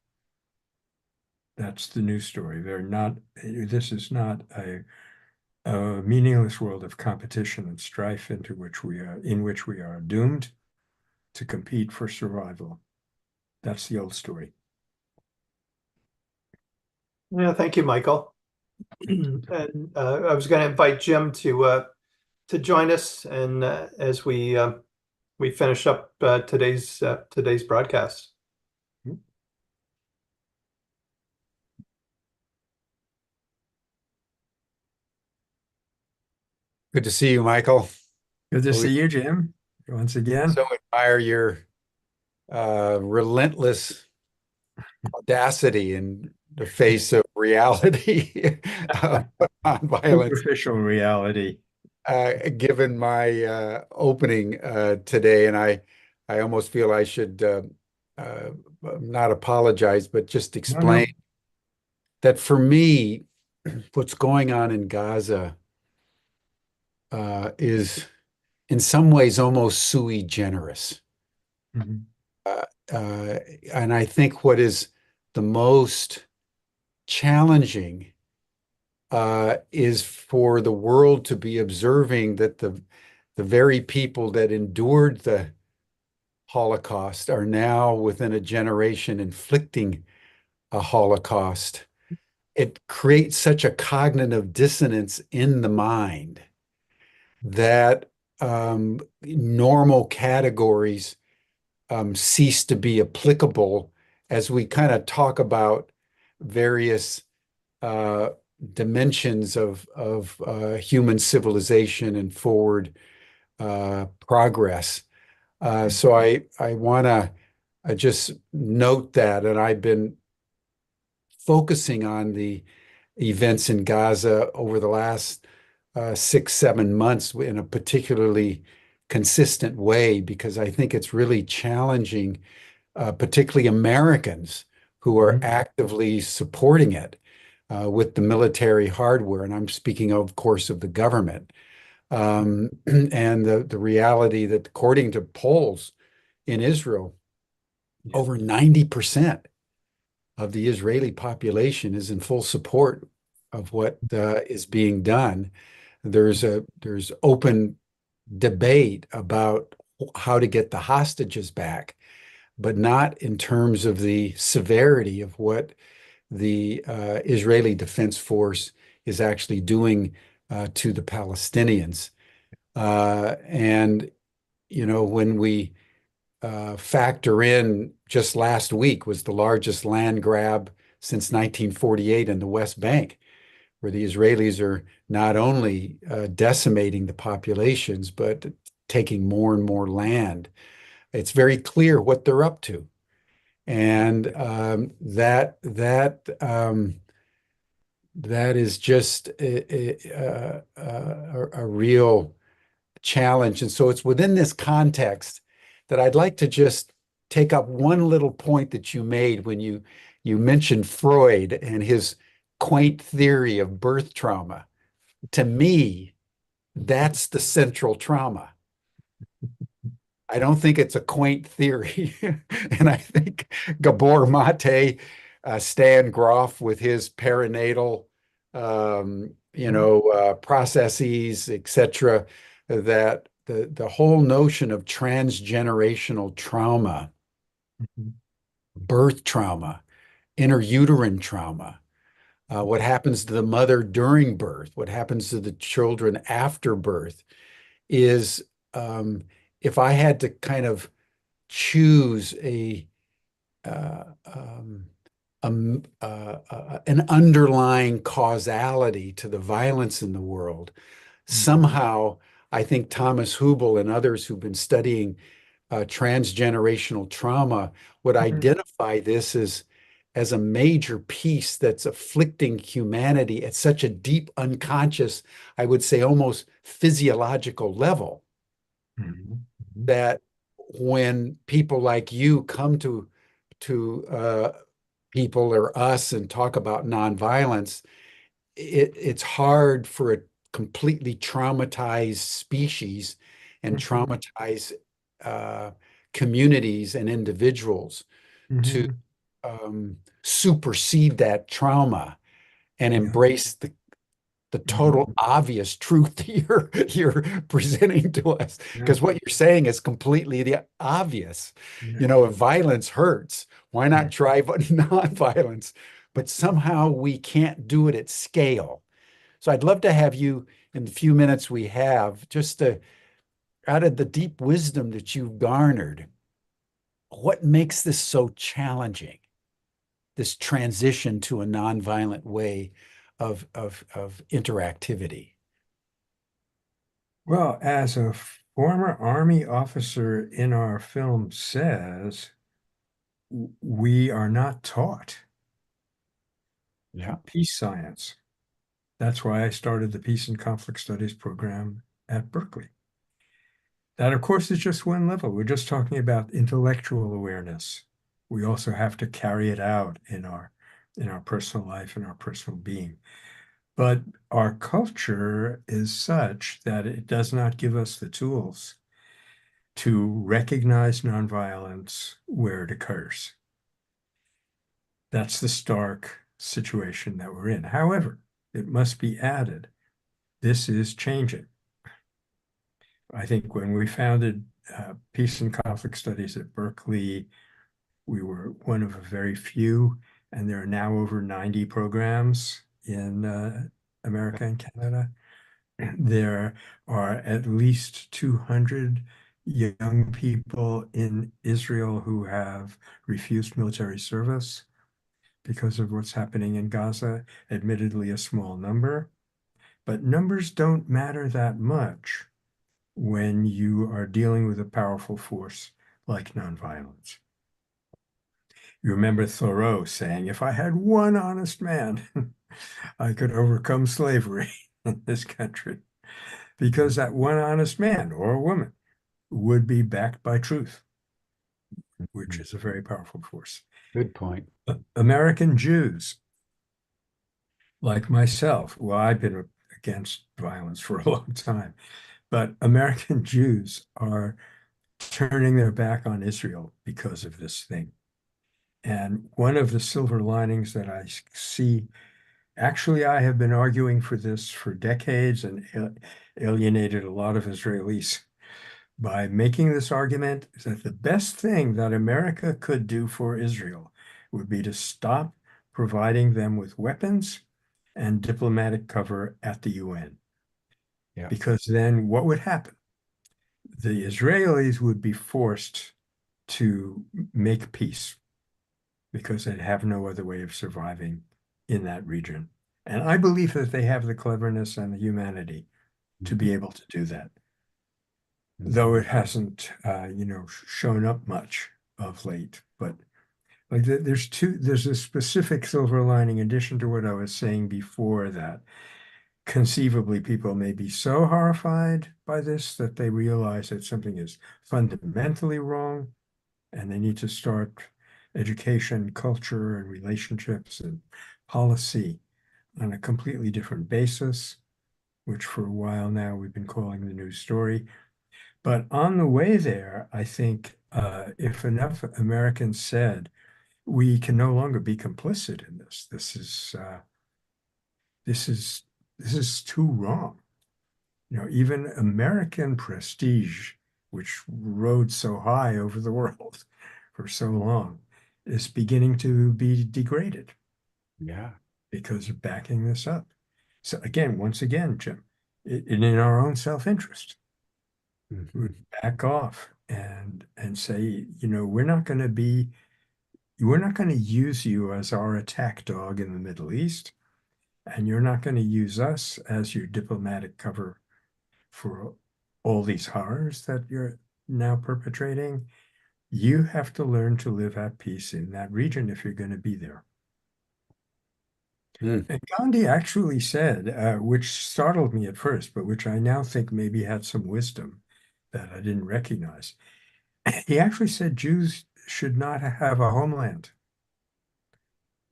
That's the new story. This is not a meaningless world of competition and strife in which we are doomed to compete for survival. That's the old story. Yeah, thank you, Michael. And I was going to invite Jim to join us, and as we finish up today's broadcast. Good to see you, Michael. Good to see you, Jim, once again. So admire your relentless audacity in the face of reality of nonviolence. Superficial reality. given my opening today, and I almost feel I should uh, not apologize, but just No, explain no. that for me, what's going on in Gaza is in some ways almost sui generis. Mhm. Uh, and I think what is the most challenging is for the world to be observing that the very people that endured the Holocaust are now within a generation inflicting a Holocaust. It creates such a cognitive dissonance in the mind that normal categories cease to be applicable as we kind of talk about various uh, dimensions of human civilization and forward progress. So I want to just note that, and I've been focusing on the events in Gaza over the last 6, 7 months in a particularly consistent way because I think it's really challenging, particularly Americans who are Mhm. actively supporting it with the military hardware. And I'm speaking, of course, of the government. And the reality that, according to polls in Israel, Yeah. over 90% of the Israeli population is in full support of what is being done. There's open debate about how to get the hostages back, but not in terms of the severity of what the Israeli Defense Force is actually doing to the Palestinians. And when we factor in just last week was the largest land grab since 1948 in the West Bank, where the Israelis are not only decimating the populations, but taking more and more land. It's very clear what they're up to. And that is just a real challenge. And so it's within this context that I'd like to just take up one little point that you made when you mentioned Freud and his quaint theory of birth trauma. To me, that's the central trauma. I don't think it's a quaint theory. And I think Gabor Mate, Stan Grof with his perinatal, processes, etc., that the whole notion of transgenerational trauma, Mhm. birth trauma, interuterine trauma, what happens to the mother during birth, what happens to the children after birth, is um, if I had to kind of choose uh, um, an underlying causality to the violence in the world, Mhm. somehow I think Thomas Hubel and others who've been studying transgenerational trauma would Mhm. identify this as a major piece that's afflicting humanity at such a deep unconscious, I would say almost physiological level, Mhm. Mhm. that when people like you come to people or us and talk about nonviolence, it's hard for a completely traumatized species and Mhm. traumatized uh, communities and individuals to Mhm. supersede that trauma and Yeah. embrace the Mhm. total obvious truth that you're presenting to us, Yeah. because what you're saying is completely the obvious. Yeah. If violence hurts, why Yeah. not try nonviolence? But somehow we can't do it at scale. So I'd love to have you, in the few minutes we have, just to, out of the deep wisdom that you've garnered, what makes this so challenging, this transition to a nonviolent way of interactivity? Well, as a former Army officer in our film says, we are not taught Yeah. peace science. That's why I started the Peace and Conflict Studies program at Berkeley. That, of course, is just one level. We're just talking about intellectual awareness. We also have to carry it out in our personal life and our personal being. But our culture is such that it does not give us the tools to recognize nonviolence where it occurs. That's the stark situation that we're in. However, it must be added, this is changing. I think when we founded Peace and Conflict Studies at Berkeley, we were one of a very few, and there are now over 90 programs in America and Canada. There are at least 200 young people in Israel who have refused military service because of what's happening in Gaza, admittedly a small number, but numbers don't matter that much when you are dealing with a powerful force like nonviolence. You remember Thoreau saying, if I had one honest man, I could overcome slavery in this country, because that one honest man or woman would be backed by truth, which is a very powerful force. Good point. American Jews, like myself, well, I've been against violence for a long time, but American Jews are turning their back on Israel because of this thing. And one of the silver linings that I see, actually, I have been arguing for this for decades and alienated a lot of Israelis by making this argument, is that the best thing that America could do for Israel would be to stop providing them with weapons and diplomatic cover at the UN. Yeah. Because then what would happen? The Israelis would be forced to make peace because they'd have no other way of surviving in that region. And I believe that they have the cleverness and the humanity to be able to do that, though it hasn't, shown up much of late. But like there's a specific silver lining in addition to what I was saying before, that conceivably people may be so horrified by this that they realize that something is fundamentally wrong and they need to start education, culture, and relationships and policy on a completely different basis, which for a while now we've been calling the news story. But on the way there, I think if enough Americans said, we can no longer be complicit in this. This is too wrong. Even American prestige, which rode so high over the world for so long, is beginning to be degraded. Yeah. Because of backing this up. So once again, Jim, in our own self-interest, we back off and say, we're not going to use you as our attack dog in the Middle East, and you're not going to use us as your diplomatic cover for all these horrors that you're now perpetrating. You have to learn to live at peace in that region if you're going to be there. And Gandhi actually said, which startled me at first, but which I now think maybe had some wisdom that I didn't recognize. He actually said Jews should not have a homeland.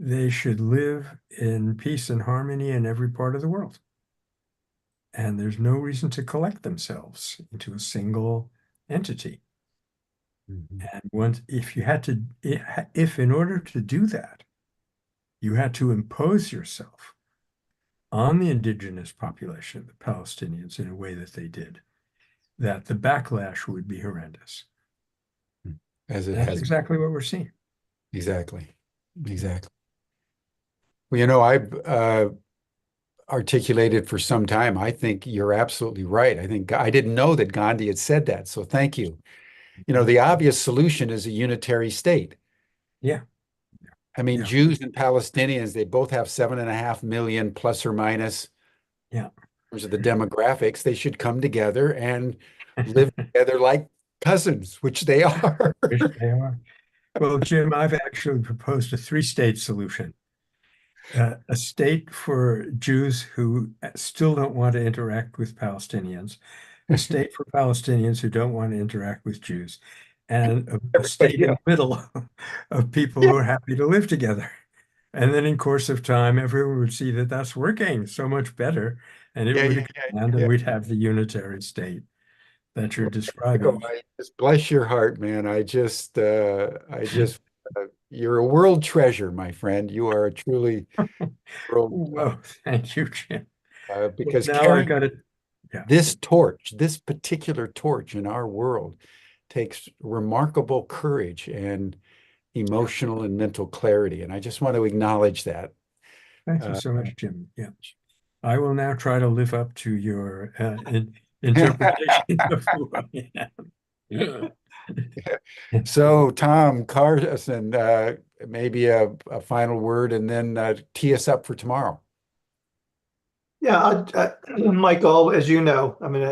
They should live in peace and harmony in every part of the world. And there's no reason to collect themselves into a single entity. And if in order to do that, you had to impose yourself on the indigenous population, the Palestinians, in a way that they did, that the backlash would be horrendous. As it That's has. exactly what we're seeing. Exactly. Well, I've articulated for some time, I think you're absolutely right. I think I didn't know that Gandhi had said that, so thank you. The obvious solution is a unitary state. Yeah. I mean, Jews and Palestinians, they both have 7.5 million plus or minus. Yeah. In terms of the demographics, they should come together and live together like cousins, which they are. Which they are. Well, Jim, I've actually proposed a 3-state solution. a state for Jews who still don't want to interact with Palestinians, a state for Palestinians who don't want to interact with Jews, and a state in the middle of people who are happy to live together. And then in course of time, everyone would see that that's working so much better, and it would expand, and we'd have the unitary state that you're describing. Just bless your heart, man. You're a world treasure, my friend. You are truly world, Well, thank you, Jim. because Now I've carrying got it. Yeah. this torch, this particular torch in our world, takes remarkable courage and emotional and mental clarity. And I just want to acknowledge that. Thank you so much, Jim. Yeah. I will now try to live up to your interpretation of who I am. So, Tom Carson, maybe a final word and then tee us up for tomorrow. Yeah, Michael, as you know, I mean,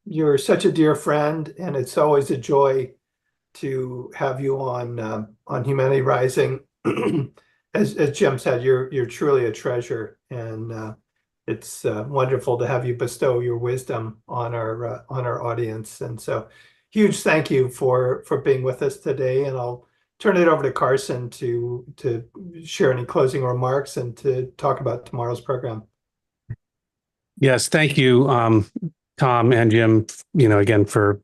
you're such a dear friend, and it's always a joy to have you on Humanity Rising. As Jim said, you're truly a treasure, and it's wonderful to have you bestow your wisdom on our audience. And so, huge thank you for being with us today. And I'll turn it over to Carson to share any closing remarks and to talk about tomorrow's program. Yes, thank you, Tom and Jim, again, for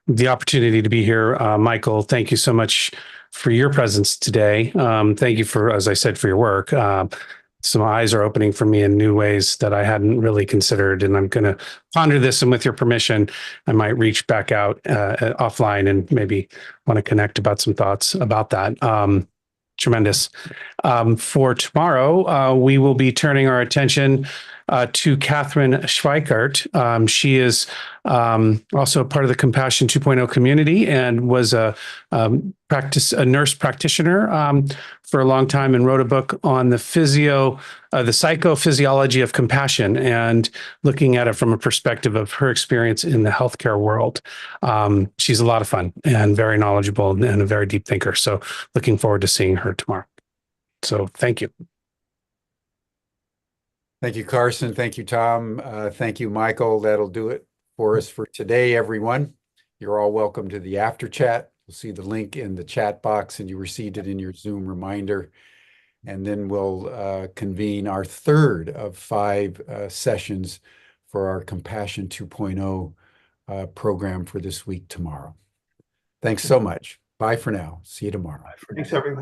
the opportunity to be here. Michael, thank you so much for your presence today. Thank you for, as I said, for your work. Some eyes are opening for me in new ways that I hadn't really considered, and I'm going to ponder this. And with your permission, I might reach back out offline and maybe want to connect about some thoughts about that. Tremendous. For tomorrow, we will be turning our attention to Catherine Schweikart. She is also part of the Compassion 2.0 community and was a nurse practitioner for a long time, and wrote a book on the psychophysiology of compassion, and looking at it from a perspective of her experience in the healthcare world. She's a lot of fun and very knowledgeable and a very deep thinker. So looking forward to seeing her tomorrow. So thank you. Thank you, Carson. Thank you, Tom. Thank you, Michael. That'll do it for us for today, everyone. You're all welcome to the after chat. You'll see the link in the chat box, and you received it in your Zoom reminder. And then we'll convene our third of 5 sessions for our Compassion 2.0 program for this week tomorrow. Thanks so much. Bye for now. See you tomorrow. Thanks, everyone.